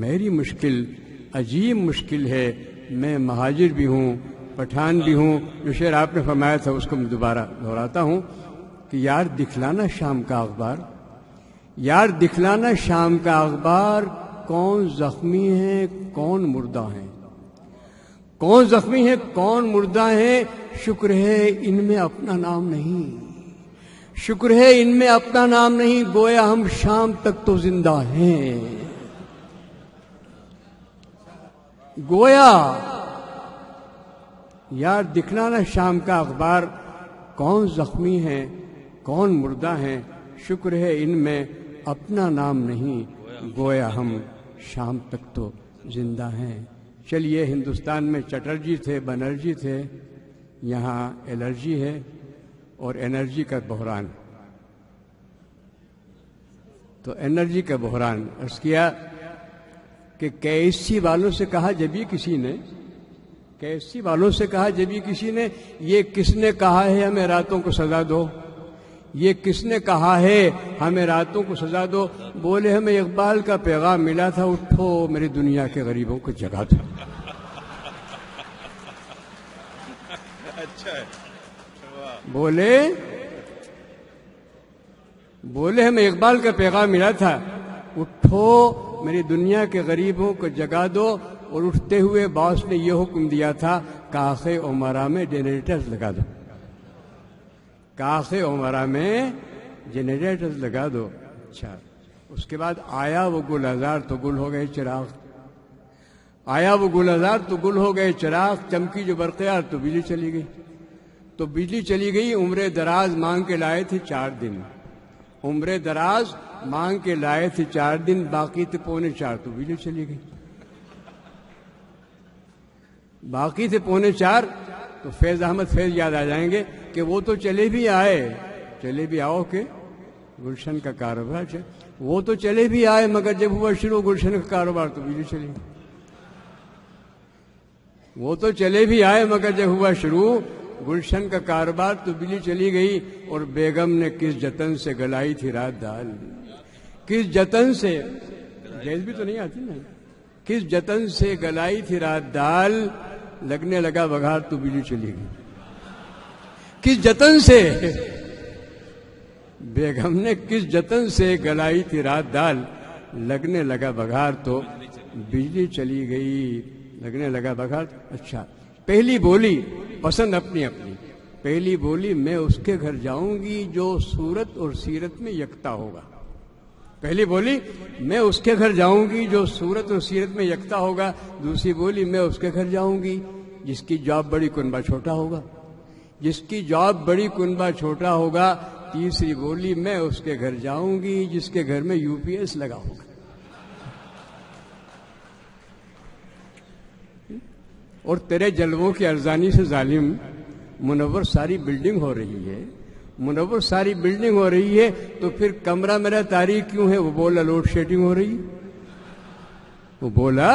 میری مشکل عجیب مشکل ہے، میں مہاجر بھی ہوں پٹھان بھی ہوں. جو شعر آپ نے فرمایا تھا اس کو میں دوبارہ دہراتا ہوں کہ یار دکھلانا شام کا اخبار، یار دکھلانا شام کا اخبار، کون زخمی ہے کون مردہ ہیں، کون زخمی ہے کون مردہ ہیں. شکر ہے ان میں اپنا نام نہیں، شکر ہے ان میں اپنا نام نہیں، گویا ہم شام تک تو زندہ ہیں. گویا یار دکھلانا شام کا اخبار، کون زخمی ہیں کون مردہ ہیں. شکر ہے ان میں اپنا نام نہیں، گویا ہم شام تک تو زندہ ہیں. چلیے، ہندوستان میں چٹرجی تھے، بنرجی تھے، یہاں الرجی ہے اور انرجی کا بحران. تو انرجی کا بحران عرض کیا کہ کیسی والوں سے کہا جبھی کسی نے، کیسی والوں سے کہا جبھی کسی نے، یہ کس نے کہا ہے ہمیں راتوں کو سزا دو، یہ کس نے کہا ہے ہمیں راتوں کو سزا دو. بولے ہمیں اقبال کا پیغام ملا تھا، اٹھو میری دنیا کے غریبوں کو جگا دو. بولے ہمیں اقبال کا پیغام ملا تھا، اٹھو میری دنیا کے غریبوں کو جگا دو. اور اٹھتے ہوئے باس نے یہ حکم دیا تھا، کاخ عمرہ میں جنریٹرز لگا دو، کاخ عمرہ میں جنریٹرز لگا دو. اچھا، اس کے بعد آیا وہ گل ہزار تو گل ہو گئے چراغ، آیا وہ گل ہزار تو گل ہو گئے چراغ. چمکی جو برقیار تو بجلی چلی گئی، تو بجلی چلی گئی. عمر دراز مانگ کے لائے تھے 4 دن، عمر دراز مانگ کے لائے تھے 4 دن، باقی تھے 3:45 تو بجلی چلی گئی. باقی تھے 3:45 تو فیض احمد فیض یاد آ جائیں گے کہ وہ تو چلے بھی آئے، چلے بھی آؤ کہ گلشن کا کاروبار چلے. وہ تو چلے بھی آئے مگر جب ہوا شروع گلشن کا کاروبار تو بجلی چلی گئی. وہ تو چلے بھی آئے مگر جب ہوا شروع گلشن کا کاروبار تو بجلی چلی گئی. اور بیگم نے کس جتن سے گلائی تھی رات دال، کس جتن سے، جیز بھی تو نہیں آتی نا، کس جتن سے گلائی تھی رات دال، لگنے لگا بگھار تو بجلی چلی گئی. کس جتن سے، بیگم نے کس جتن سے گلائی تھی رات دال، لگنے لگا بگھار تو بجلی چلی گئی، لگنے لگا بگھار. اچھا، پہلی بولی پسند اپنی اپنی. پہلی بولی میں اس کے گھر جاؤں گی جو صورت اور سیرت میں یکتا ہوگا. پہلی بولی میں اس کے گھر جاؤں گی جو صورت اور سیرت میں یکتا ہوگا. دوسری بولی میں اس کے گھر جاؤں گی جس کی جاب بڑی کنبہ چھوٹا ہوگا، جس کی جاب بڑی کنبہ چھوٹا ہوگا. تیسری بولی میں اس کے گھر جاؤں گی جس کے گھر میں UPS لگا ہوگا. اور تیرے جلووں کی ارزانی سے ظالم منور ساری بلڈنگ ہو رہی ہے، منور ساری بلڈنگ ہو رہی ہے، تو پھر کمرہ میرا تاریخ کیوں ہے؟ وہ بولا لوڈ شیڈنگ ہو رہی، وہ بولا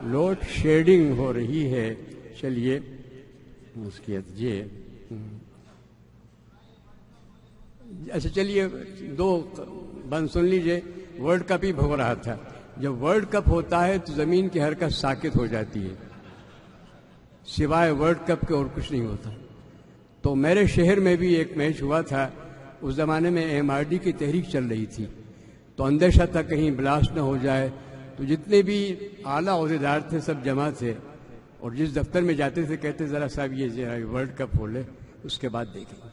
لوڈ شیڈنگ ہو رہی ہے. چلیے اس کی یہ اچھا، چلیے 2 بند سن لیجئے. ورلڈ کپ ہی ہو رہا تھا. جب ورلڈ کپ ہوتا ہے تو زمین کی حرکت ساکت ہو جاتی ہے، سوائے ورلڈ کپ کے اور کچھ نہیں ہوتا. تو میرے شہر میں بھی ایک میچ ہوا تھا. اس زمانے میں MRD کی تحریک چل رہی تھی، تو اندیشہ تھا کہیں بلاسٹ نہ ہو جائے. تو جتنے بھی اعلیٰ عہدیدار تھے سب جمع تھے، اور جس دفتر میں جاتے تھے کہتے ذرا صاحب یہ ورلڈ کپ ہو لے اس کے بعد دیکھیں گے۔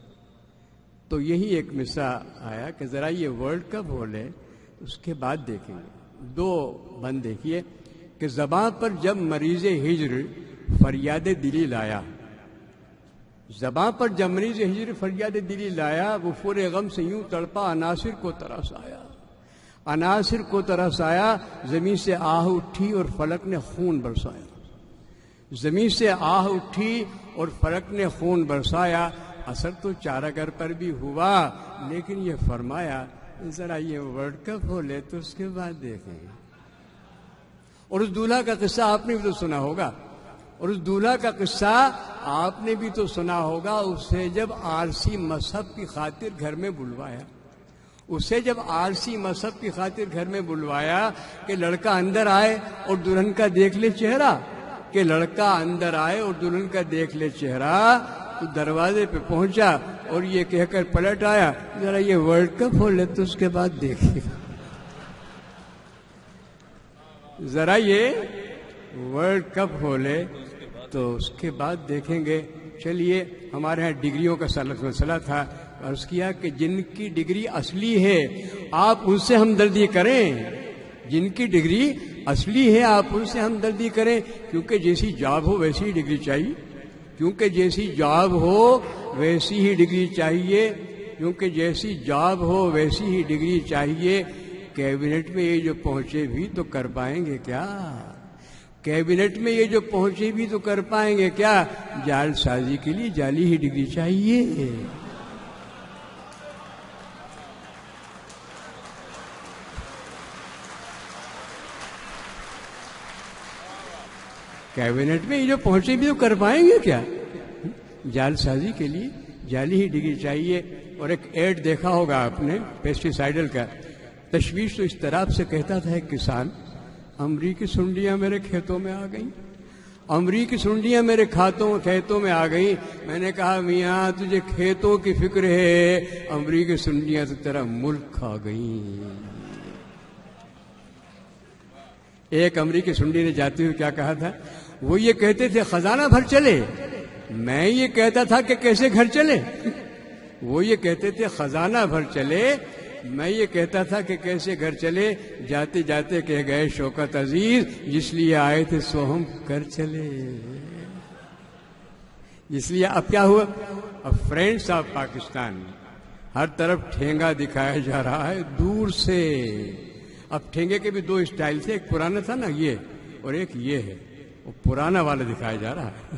تو یہی ایک مصرع آیا کہ ذرا یہ ورلڈ کپ ہو لے اس کے بعد دیکھیں گے۔ دو بند دیکھیے کہ زباں پر جب مریض ہجر فریاد دلی لایا، زباں پر جب مریض ہجر فریاد دلی لایا، وہ فور غم سے یوں تڑپا عناصر کو ترس آیا، عناصر کو ترس آیا، زمین سے آہ اٹھی اور فلک نے خون برسایا، زمین سے آہ اٹھی اور فلک نے خون برسایا، اثر تو چارہ گر پر بھی ہوا، لیکن یہ فرمایا ذرا یہ ورلڈ کپ ہو لے تو اس کے بعد دیکھیں۔ اور اس دولہا کا قصہ آپ نے بھی تو سنا ہوگا، اور اس دولہا کا قصہ آپ نے بھی تو سنا ہوگا، اسے جب عارضی مذہب کی خاطر گھر میں بلوایا، اسے جب عارضی مذہب کی خاطر گھر میں بلوایا کہ لڑکا اندر آئے اور دلہن کا دیکھ لے چہرہ، کہ لڑکا اندر آئے اور دلہن کا دیکھ لے چہرہ، تو دروازے پہ پہنچا اور یہ کہہ کر پلٹ آیا ذرا یہ ورلڈ کپ ہو لے تو اس کے بعد دیکھیے گا، ذرا یہ ورلڈ کپ ہو لے تو اس کے بعد دیکھیں گے۔ چلیے ہمارے ہاں ڈگریوں کا مسئلہ تھا، عرض کیا کہ جن کی ڈگری اصلی ہے آپ ان سے ہمدردی کریں، جن کی ڈگری اصلی ہے آپ ان سے ہمدردی کریں، کیونکہ جیسی جاب ہو ویسی ہی ڈگری چاہیے، کیونکہ جیسی جاب ہو ویسی ہی ڈگری چاہیے، کیونکہ جیسی جاب ہو ویسی ہی ڈگری چاہیے۔ کیبنٹ میں یہ جو پہنچے بھی تو کر پائیں گے کیا؟ کیبنٹ میں یہ جو پہنچے بھی تو کر پائیں گے کیا؟ جال سازی کے لیے جعلی ہی ڈگری چاہیے۔ کیبنٹ میں یہ جو پہنچے بھی تو کر پائیں گے کیا؟ جال سازی کے لیے جعلی ہی ڈگری چاہیے۔ اور ایک ایڈ دیکھا ہوگا آپ نے پیسٹی سائڈل کا، تشویش تو اس طرح سے کہتا تھا ایک کسان، امریکی سنڈیاں میرے کھیتوں میں آ گئیں، امریکی سنڈیاں میرے کھیتوں میں آ گئیں۔ میں نے کہا میاں تجھے کھیتوں کی فکر ہے، امریکی سنڈیاں تو تیرا ملک کھا گئیں۔ ایک امریکی سنڈی نے جاتے ہوئے کیا کہا تھا؟ وہ یہ کہتے تھے خزانہ بھر چلے، میں یہ کہتا تھا کہ کیسے گھر چلے۔ وہ یہ کہتے تھے خزانہ بھر چلے، میں یہ کہتا تھا کہ کیسے گھر چلے۔ جاتے جاتے کہہ گئے شوکت عزیز جس لیے آئے تھے سو ہم کر چلے۔ اس لیے اب کیا ہوا؟ اب فرینڈس آف پاکستان ہر طرف ٹھینگا دکھایا جا رہا ہے دور سے۔ اب ٹھینگے کے بھی دو اسٹائل تھے، ایک پرانا تھا نا یہ، اور ایک یہ ہے، وہ پرانا والا دکھایا جا رہا ہے۔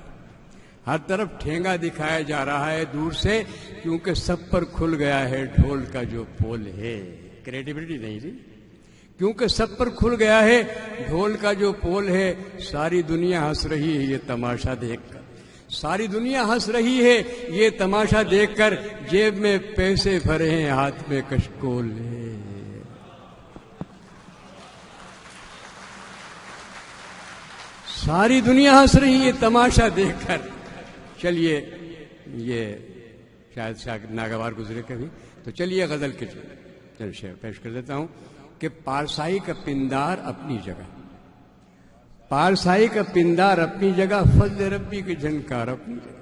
ہر طرف ٹھینگا دکھایا جا رہا ہے دور سے، کیونکہ سب پر کھل گیا ہے ڈھول کا جو پول ہے۔ کریٹیوٹی نہیں تھی، کیونکہ سب پر کھل گیا ہے ڈھول کا جو پول ہے۔ ساری دنیا ہنس رہی ہے یہ تماشا دیکھ کر، ساری دنیا ہنس رہی ہے یہ تماشا دیکھ کر، جیب میں پیسے بھرے ہیں ہاتھ میں کشکول ہے۔ ساری دنیا ہنس رہی ہے تماشا دیکھ کر۔ چلیے یہ شاید ناگوار گزرے کبھی، تو چلیے غزل کے شعر پیش کر دیتا ہوں کہ پارسائی کا پندار اپنی جگہ، پارسائی کا پندار اپنی جگہ، فضل ربی کی جھنکار اپنی جگہ،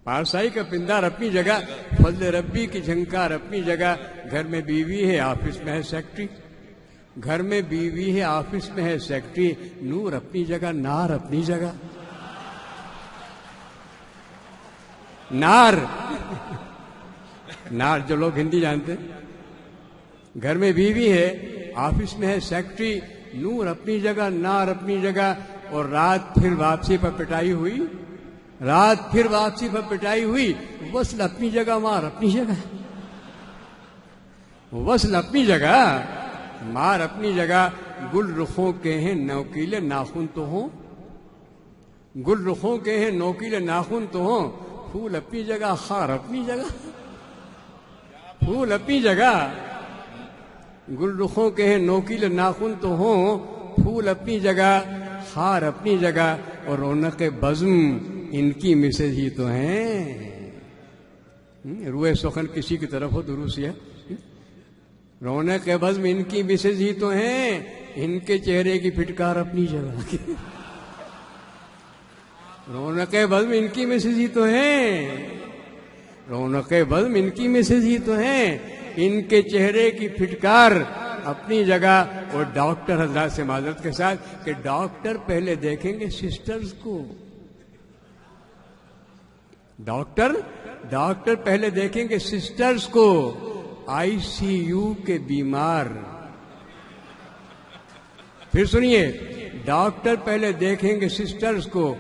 پارسائی کا پندار اپنی جگہ، فضل ربی کی جھنکار اپنی جگہ۔ گھر میں بیوی ہے آفس میں ہے سیکٹری، گھر میں بیوی ہے آفس میں ہے سیکٹری، نور اپنی جگہ نار اپنی جگہ۔ نار نار جو لوگ ہندی جانتے ہیں، گھر میں بیوی ہے آفس میں ہے سیکٹری، نور اپنی جگہ نار اپنی جگہ۔ اور رات پھر واپسی پر پٹائی ہوئی، رات پھر واپسی پر پٹائی ہوئی، وصل اپنی جگہ مار اپنی جگہ، وصل اپنی جگہ مار اپنی جگہ۔ گل رخوں کے ہیں نوکیلے ناخن تو ہوں، گل رخوں کے ہیں نوکیلے ناخن تو ہوں، پھول اپنی جگہ خار اپنی جگہ، پھول اپنی جگہ۔ گل رخوں کے ہیں نوکیلے ناخن تو ہوں، پھول اپنی جگہ خار اپنی جگہ۔ اور رونق بزم ان کی مسز ہی تو ہیں۔ روئے سخن کسی کی طرف ہو دروسیہ، رونق بزم ان کی مسز ہی تو ہیں، ان کے چہرے کی پھٹکار اپنی جگہ. رونق بزم ان کی مسز ہی تو ہیں، رونق بزم ان کی مسز ہی تو ہیں، ان کے چہرے کی پھٹکار اپنی جگہ. اور ڈاکٹر حضرات سے معذرت کے ساتھ کہ ڈاکٹر پہلے دیکھیں گے سسٹرز کو، ڈاکٹر پہلے دیکھیں گے سسٹرز کو، آئی سی یو کے بیمار. پھر سنیے، ڈاکٹر پہلے دیکھیں گے سسٹرز کو،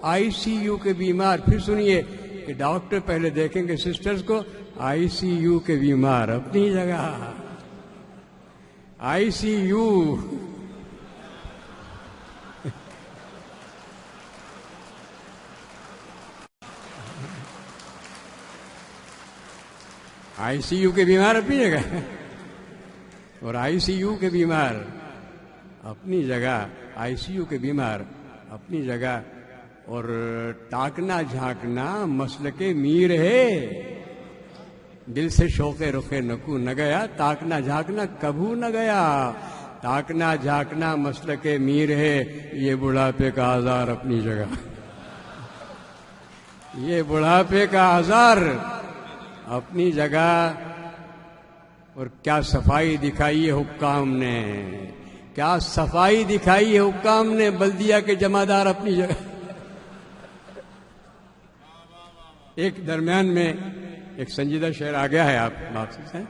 آئی سی یو کے بیمار. پھر سنیے کہ ڈاکٹر پہلے دیکھیں گے سسٹرز کو، آئی سی یو کے بیمار اپنی جگہ. آئی سی یو آئی سی یو کے بیمار اپنی جگہ اور آئی سی یو کے بیمار اپنی جگہ. آئی سی یو کے بیمار اپنی جگہ. اور تاکنا جھانکنا مسلک میر ہے، دل سے شوق رخ نکو نہ گیا، تاکنا جھانکنا کبھو نہ گیا. تاکنا جھانکنا مسلک میر ہے، یہ بڑھاپے کا آزار اپنی جگہ. یہ بڑھاپے کا آزار اپنی جگہ. اور کیا صفائی دکھائی ہے حکام نے، کیا صفائی دکھائی ہے حکام نے. بلدیہ کے جمعدار اپنی جگہ. ایک درمیان میں ایک سنجیدہ شعر آ گیا ہے، آپ مقصد ہے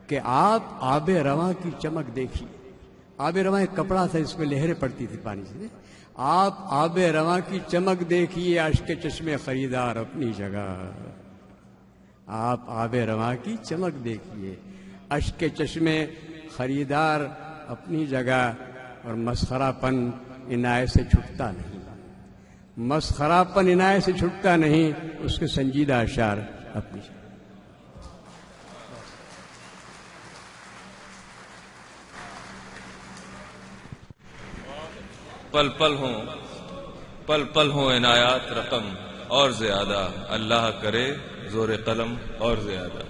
کہ آپ آب رواں کی چمک دیکھیے. آب رواں ایک کپڑا تھا، اس میں لہریں پڑتی تھی پانی سے. آپ آب رواں کی چمک دیکھیے، اشک چشمے خریدار اپنی جگہ. آپ آب رواں کی چمک دیکھیے، اشک چشمے خریدار اپنی جگہ. اور مسخرہ پن عنایت سے چھٹتا نہیں، مسخرہ پن عنایت سے چھٹتا نہیں. اس کے سنجیدہ اشعار اپنی جگہ. پل پل ہوں عنایات رقم اور زیادہ، اللہ کرے زور قلم اور زیادہ.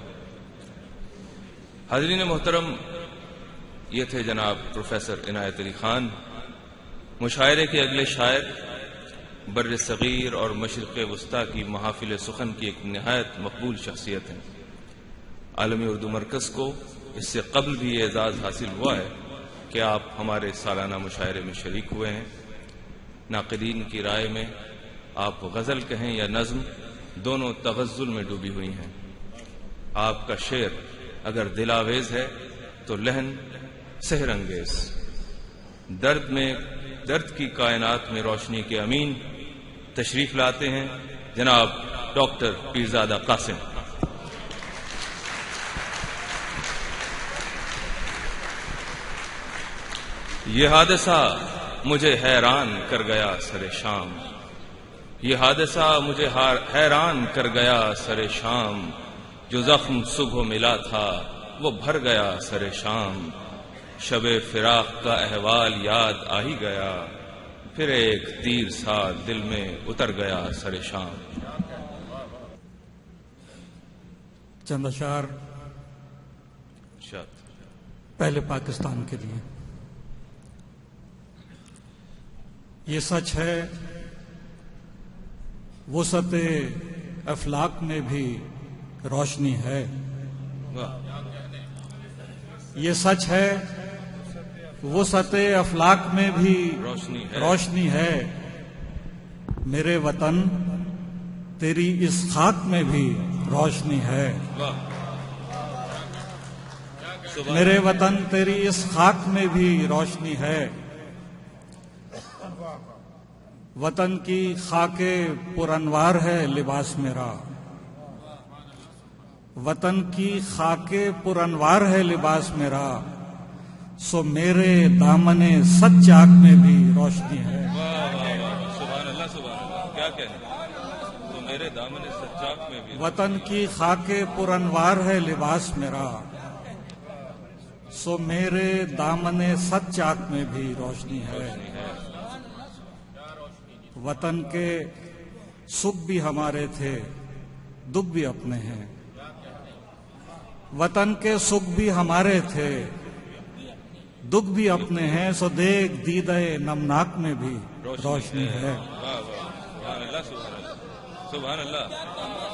حاضرین محترم، یہ تھے جناب پروفیسر عنایت علی خان، مشاعرے کے اگلے شاعر. بر صغیر اور مشرق وسطیٰ کی محافل سخن کی ایک نہایت مقبول شخصیت ہیں. عالمی اردو مرکز کو اس سے قبل بھی یہ اعزاز حاصل ہوا ہے کہ آپ ہمارے سالانہ مشاعرے میں شریک ہوئے ہیں. ناقدین کی رائے میں آپ غزل کہیں یا نظم، دونوں تغزل میں ڈوبی ہوئی ہیں. آپ کا شعر اگر دل آویز ہے تو لحن سحر انگیز. درد کی کائنات میں روشنی کے امین تشریف لاتے ہیں جناب ڈاکٹر پیرزادہ قاسم. یہ حادثہ مجھے حیران کر گیا سر شام، یہ حادثہ مجھے حیران کر گیا سر شام. جو زخم صبح ملا تھا وہ بھر گیا سر شام. شب فراق کا احوال یاد آ ہی گیا، پھر ایک تیر سا دل میں اتر گیا سر شام. چند اشعار پہلے پاکستان کے لیے. یہ سچ ہے وسعت افلاک میں بھی روشنی ہے. یہ سچ ہے وسعت افلاک میں بھی روشنی ہے. میرے وطن تیری اس خاک میں بھی روشنی ہے. میرے وطن تیری اس خاک میں بھی روشنی ہے. وطن کی خاک پر انوار ہے لباس میرا، وطن کی خاک پر انوار ہے لباس میرا. سو میرے دامن سچ چاک میں بھی روشنی ہے. سبحان اللہ سبحان اللہ، کیا کہنا. تو میرے دامن سچ چاک میں بھی وطن کی خاک پر انوار ہے لباس میرا، سو میرے دامن سچ چاک میں بھی روشنی ہے. وطن کے سکھ بھی ہمارے تھے، دکھ بھی اپنے ہیں. وطن کے سکھ بھی ہمارے تھے، دکھ بھی اپنے ہیں، سو دیکھ دیدہ نمناک میں بھی روشنی ہے۔ واہ واہ، سبحان اللہ، سبحان اللہ، سبحان اللہ،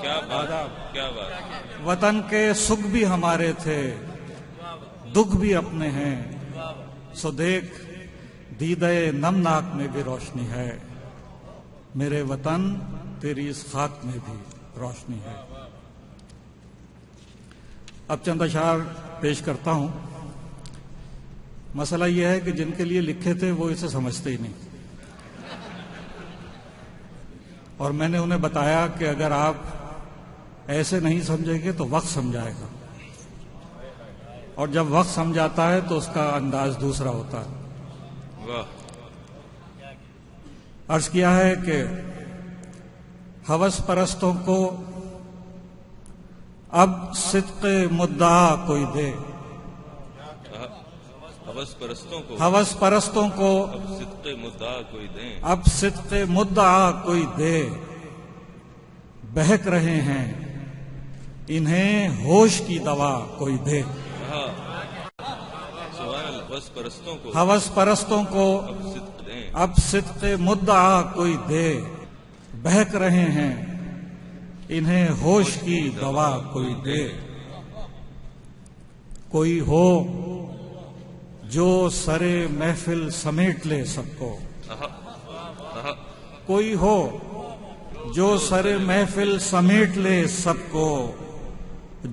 کیا بات، کیا بات۔ وطن کے سکھ بھی ہمارے تھے، دکھ بھی اپنے ہیں، سو دیکھ دیدہ نمناک میں بھی روشنی ہے، میرے وطن تیری اس خاک میں بھی روشنی ہے۔ اب چند اشعار پیش کرتا ہوں۔ مسئلہ یہ ہے کہ جن کے لیے لکھے تھے وہ اسے سمجھتے ہی نہیں، اور میں نے انہیں بتایا کہ اگر آپ ایسے نہیں سمجھیں گے تو وقت سمجھائے گا، اور جب وقت سمجھاتا ہے تو اس کا انداز دوسرا ہوتا ہے۔ واہ، عرض کیا ہے کہ ہوس پرستوں کو اب صدق مدعا کوئی دے، ہوس پرستوں کو ہوس پرستوں کو اب صدق مدعا کوئی دیں، اب صدق مدعا کوئی دے، بہک رہے ہیں انہیں ہوش کی دوا کوئی دے۔ سبحان اللہ، ہوس پرستوں کو ہوس پرستوں کو اب صدق دیں، اب صدق مدعا کوئی دے، بہک رہے ہیں انہیں ہوش کی دوا کوئی دے۔ کوئی ہو جو سرے محفل سمیٹ لے سب کو، کوئی ہو جو سرے محفل سمیٹ لے سب کو،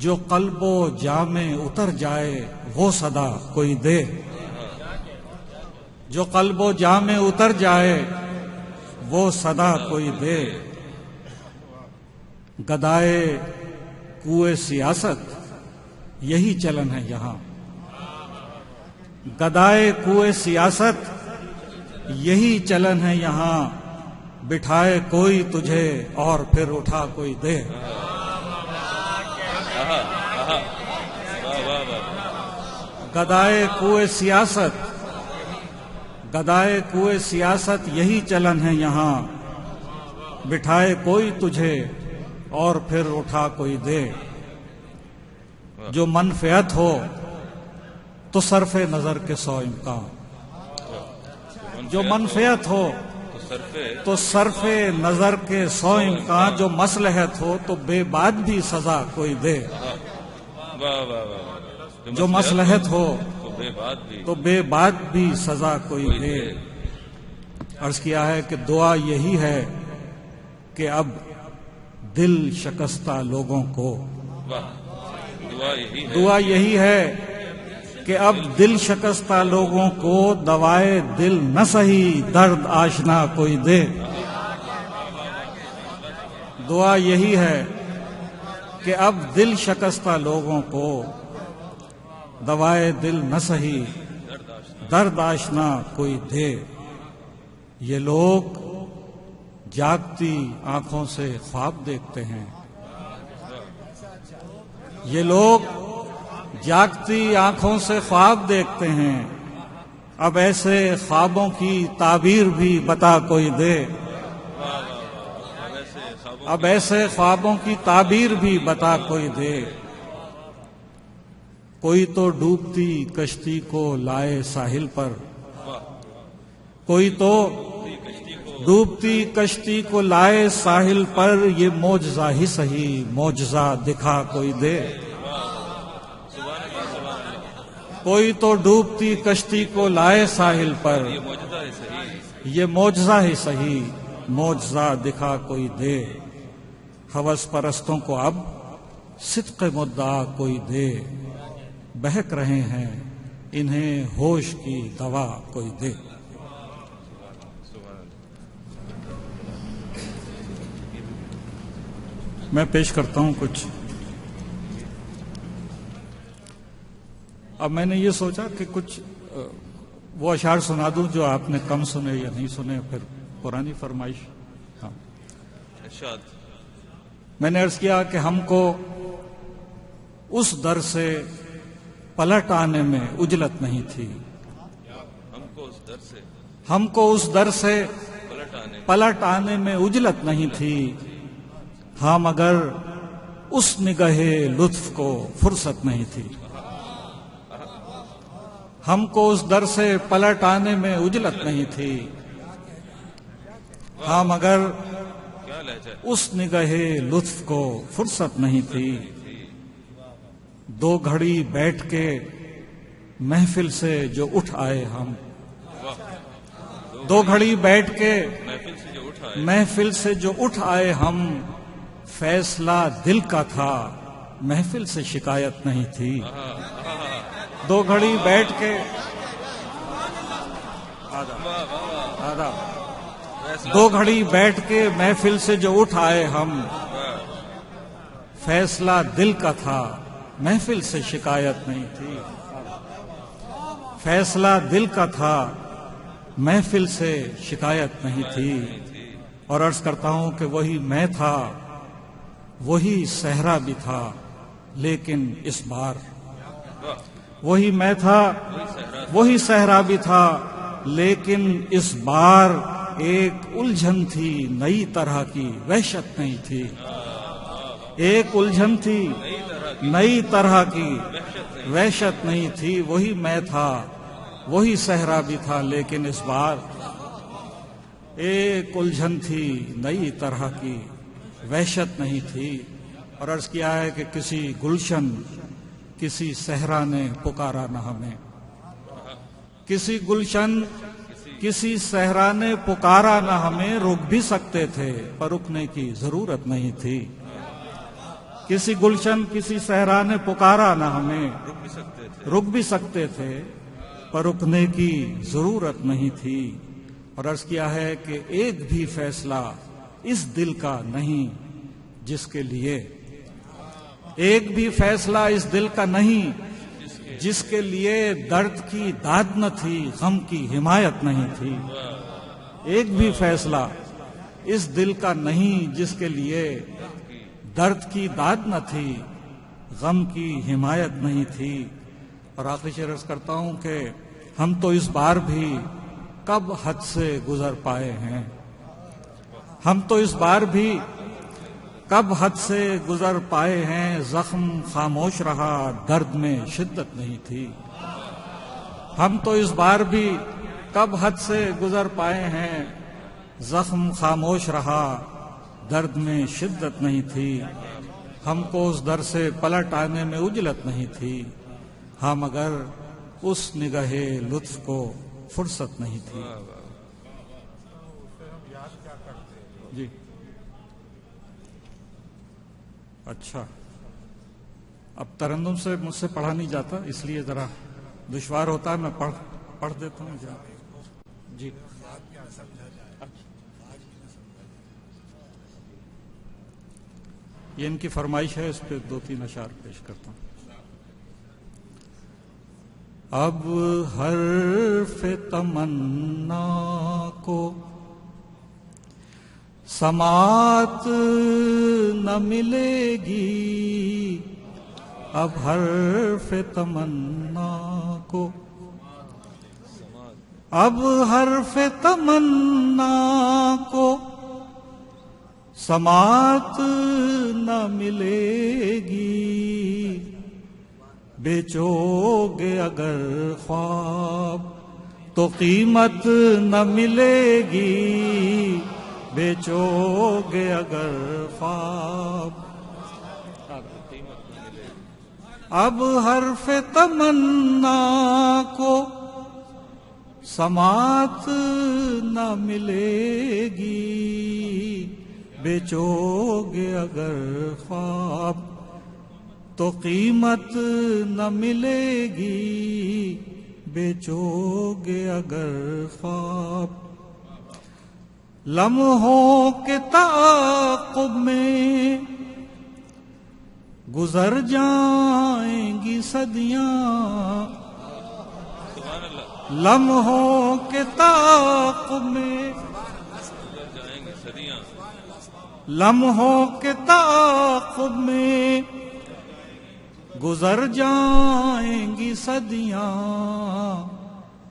جو قلب و جاں میں اتر جائے وہ صدا کوئی دے، جو قلب و جاں میں اتر جائے وہ صدا کوئی دے۔ گدائے کوئے سیاست یہی چلن ہے یہاں، گدائے کوئے سیاست یہی چلن ہے یہاں، بٹھائے کوئی تجھے اور پھر اٹھا کوئی دے۔ گدائے کوئے سیاست، گدائے کوئے سیاست یہی چلن ہے یہاں، بٹھائے کوئی تجھے اور پھر اٹھا کوئی دے۔ جو منفعت ہو تو صرف نظر کے 100 امکان، جو منفعت ہو تو صرف نظر کے 100 امکان، جو مصلحت ہو تو بے بعد بھی سزا کوئی دے۔ جو مصلحت ہو تو بے بعد بھی سزا کوئی دے۔ عرض کیا ہے کہ دعا یہی ہے کہ اب دل شکستہ لوگوں کو، دعا یہی ہے کہ اب دل شکستہ لوگوں کو دوائے دل نہ سہی درد آشنا کوئی دے۔ دعا یہی ہے کہ اب دل شکستہ لوگوں کو دوائے دل نہ سہی درد آشنا کوئی دے۔ یہ لوگ جاگتی آنکھوں سے خواب دیکھتے ہیں، یہ لوگ جاگتی آنکھوں سے خواب دیکھتے ہیں، اب ایسے خوابوں کی تعبیر بھی بتا کوئی دے، اب ایسے خوابوں کی تعبیر بھی بتا کوئی دے۔ کوئی تو ڈوبتی کشتی کو لائے ساحل پر، کوئی تو ڈوبتی کشتی کو لائے ساحل پر، یہ معجزہ ہی سہی معجزہ دکھا کوئی دے۔ کوئی تو ڈوبتی کشتی کو لائے ساحل پر، یہ معجزہ ہی سہی معجزہ دکھا کوئی دے۔ ہوس پرستوں کو اب صدق مدعا کوئی دے، بہک رہے ہیں انہیں ہوش کی دوا کوئی دے۔ میں پیش کرتا ہوں کچھ۔ اب میں نے یہ سوچا کہ کچھ وہ اشعار سنا دوں جو آپ نے کم سنے یا نہیں سنے، پھر پرانی فرمائش۔ ہاں، ارشاد۔ میں نے عرض کیا کہ ہم کو اس در سے پلٹ آنے میں اجلت نہیں تھی، ہم کو اس در سے ہم کو اس در سے پلٹ آنے میں اجلت نہیں تھی، ہاں مگر اس نگاہ لطف کو فرصت نہیں تھی، ہم کو اس در سے پلٹ آنے میں اجلت نہیں تھی، ہاں مگر کیا لہجہ اس نگاہ لطف کو فرصت نہیں تھی۔ دو گھڑی بیٹھ کے محفل سے جو اٹھ آئے ہم، دو گھڑی بیٹھ کے محفل سے جو اٹھا ہے، محفل سے جو اٹھ آئے ہم، فیصلہ دل کا تھا، محفل سے شکایت نہیں تھی۔ دو گھڑی بیٹھ کے دو گھڑی بیٹھ کے محفل سے جو اٹھ آئے ہم، فیصلہ دل کا تھا، محفل سے شکایت نہیں تھی۔ فیصلہ دل کا تھا، محفل سے شکایت نہیں تھی۔ اور عرض کرتا ہوں کہ وہی میں تھا، وہی صحرا بھی تھا، لیکن اس بار وہی میں تھا، وہی صحرا بھی تھا، لیکن اس بار ایک الجھن تھی نئی طرح کی، وحشت نہیں تھی۔ ایک الجھن تھی نئی طرح کی، وحشت نہیں تھی۔ وہی میں تھا، وہی صحرا بھی تھا، لیکن اس بار ایک الجھن تھی نئی طرح کی، وحشت نہیں تھی۔ اور عرض کیا ہے کہ کسی گلشن، کسی صحرا نے پکارا نہ ہمیں، کسی گلشن، کسی صحرا نے پکارا نہ ہمیں، رک بھی سکتے تھے پر رکنے کی ضرورت نہیں تھی۔ کسی گلشن، کسی صحرا نے پکارا نہ ہمیں، رک بھی سکتے تھے پر رکنے کی ضرورت نہیں تھی۔ اور عرض کیا ہے کہ ایک بھی فیصلہ اس دل کا نہیں جس کے لیے، ایک بھی فیصلہ اس دل کا نہیں جس کے لیے درد کی داد نہ تھی، غم کی حمایت نہیں تھی۔ ایک بھی فیصلہ اس دل کا نہیں جس کے لیے درد کی داد نہ تھی، غم کی حمایت نہیں تھی۔ اور آخری شعر عرض کرتا ہوں کہ ہم تو اس بار بھی کب حد سے گزر پائے ہیں، ہم تو اس بار بھی کب حد سے گزر پائے ہیں، زخم خاموش رہا، درد میں شدت نہیں تھی۔ ہم تو اس بار بھی کب حد سے گزر پائے ہیں، زخم خاموش رہا، درد میں شدت نہیں تھی۔ ہم کو اس در سے پلٹ آنے میں اجلت نہیں تھی، ہاں مگر اس نگاہ لطف کو فرصت نہیں تھی۔ جی اچھا، اب ترنم سے مجھ سے پڑھا نہیں جاتا، اس لیے ذرا دشوار ہوتا ہے، میں پڑھ دیتا ہوں۔ جی یہ ان کی فرمائش ہے، اس پہ 2-3 اشعار پیش کرتا ہوں۔ اب حرف تمنا کو سماعت نہ ملے گی، اب حرف تمنا کو، اب حرف تمنا کو سماعت نہ ملے گی، بیچو گے اگر خواب تو قیمت نہ ملے گی، بیچو گے اگر خواب۔ اب حرف تمنا کو سماعت نہ ملے گی، بیچو گے اگر خواب تو قیمت نہ ملے گی، بیچو گے اگر خواب۔ لمحوں کے تعاقب میں گزر جائیں گی صدیاں، لمحوں کے تعاقب میں، لمحوں کے تعاقب میں گزر جائیں گی صدیاں،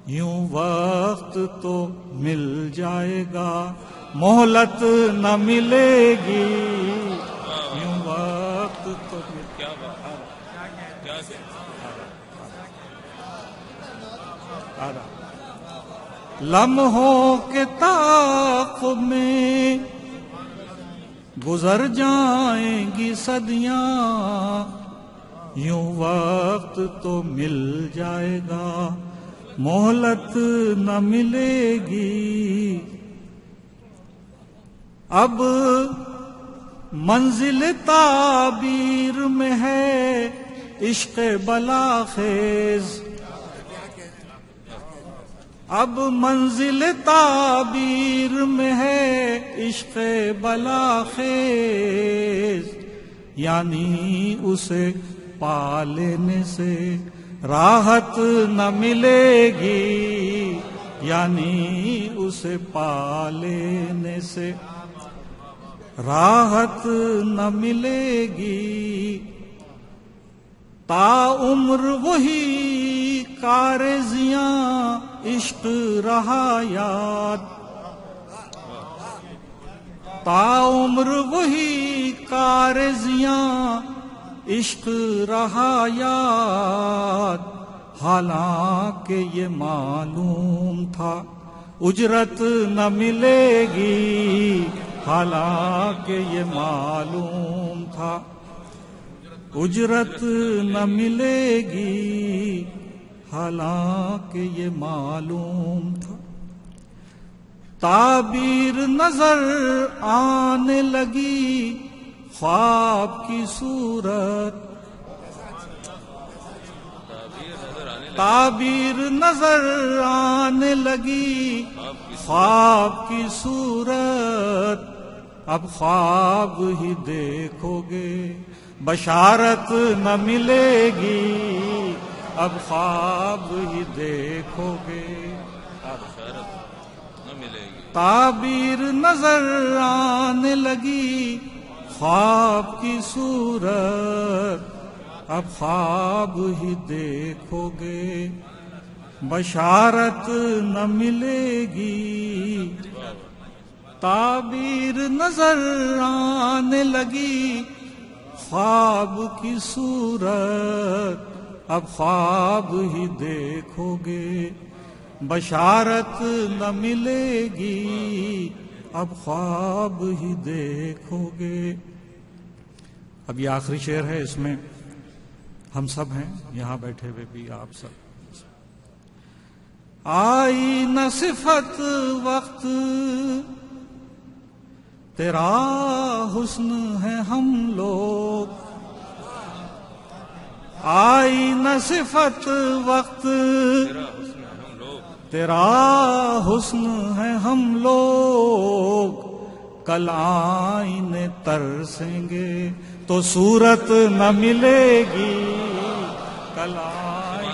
یوں وقت تو مل جائے گا مہلت نہ ملے گی، یوں وقت تو لمحوں کے تعاقب میں گزر جائیں گی صدیاں، یوں وقت تو مل جائے گا مہلت نہ ملے گی۔ اب منزل تعبیر میں ہے عشق بلاخیز، اب منزل تعبیر میں ہے عشق بلاخیز، یعنی اسے پا لینے سے راحت نہ ملے گی، یعنی اسے پا لینے سے راحت نہ ملے گی۔ تا عمر وہی کارزیاں عشق رہا یاد، تا عمر وہی کارزیاں عشق رہا یاد، حالانکہ یہ معلوم تھا اجرت نہ ملے گی، حالانکہ یہ معلوم تھا اجرت نہ ملے گی، حالانکہ یہ معلوم تھا۔ تعبیر نظر آنے لگی خواب کی صورت، تعبیر نظر آنے لگی خواب کی صورت، اب خواب ہی دیکھو گے بشارت نہ ملے گی، اب خواب ہی دیکھو گے بشارت نہ ملے گی۔ تعبیر نظر آنے لگی خواب کی صورت، اب خواب ہی دیکھو گے بشارت نہ ملے گی۔ تعبیر نظر آنے لگی خواب کی صورت، اب خواب ہی دیکھو گے بشارت نہ ملے گی، اب خواب ہی دیکھو گے۔ اب یہ آخری شعر ہے، اس میں ہم سب ہیں یہاں بیٹھے ہوئے بھی، آپ سب۔ آئی نہ صفت وقت تیرا حسن ہے ہم لوگ، آئی نہ صفت وقت تیرا حسن ہے ہم لوگ، کل آئینے ترسیں گے تو صورت نہ ملے گی، کل آئی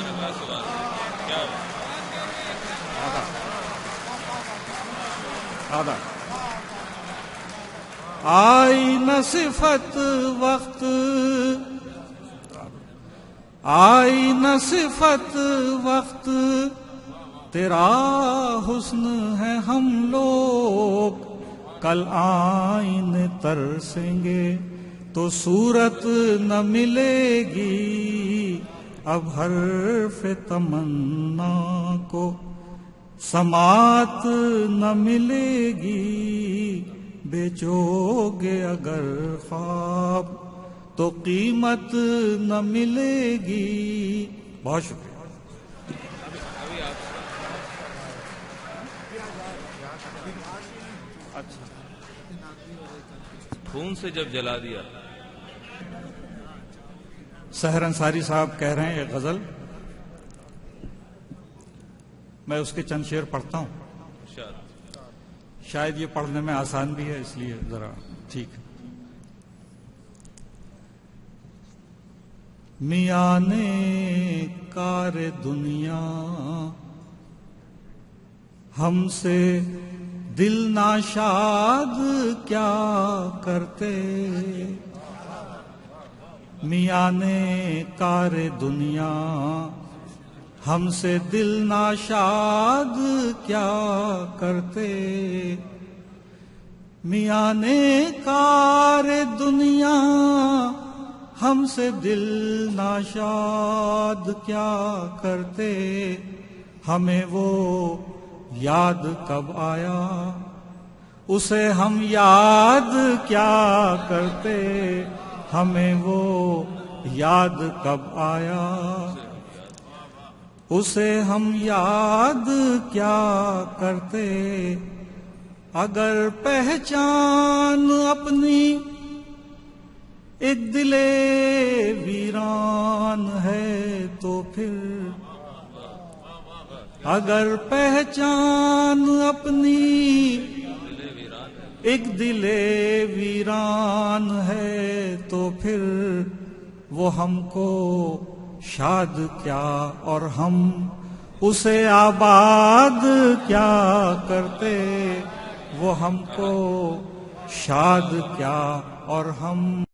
نہ صفت وقت، آئی نہ صفت وقت تیرا حسن ہے ہم لوگ، کل آئینے ترسیں گے تو صورت نہ ملے گی، اب حرف تمنا کو سماعت نہ ملے گی، بیچو گے اگر خواب تو قیمت نہ ملے گی۔ بہت شکریہ۔ خون سے جب جلا دیا۔ سحر انصاری صاحب کہہ رہے ہیں ایک غزل، میں اس کے چند شعر پڑھتا ہوں، شاید یہ پڑھنے میں آسان بھی ہے، اس لیے ذرا ٹھیک ہے۔ میاں نے کار دنیا ہم سے دل ناشاد کیا کرتے، میاں نے کار دنیا ہم سے دل ناشاد کیا کرتے، میاں نے کار دنیا ہم سے دل ناشاد کیا کرتے، ہمیں وہ یاد کب آیا، اسے ہم یاد کیا کرتے، ہمیں وہ یاد کب آیا، اسے ہم یاد کیا کرتے۔ اگر پہچان اپنی ایک دل ویران ہے تو پھر، اگر پہچان اپنی ایک دل ویران ہے تو پھر وہ ہم کو شاد کیا اور ہم اسے آباد کیا کرتے، وہ ہم کو شاد کیا اور ہم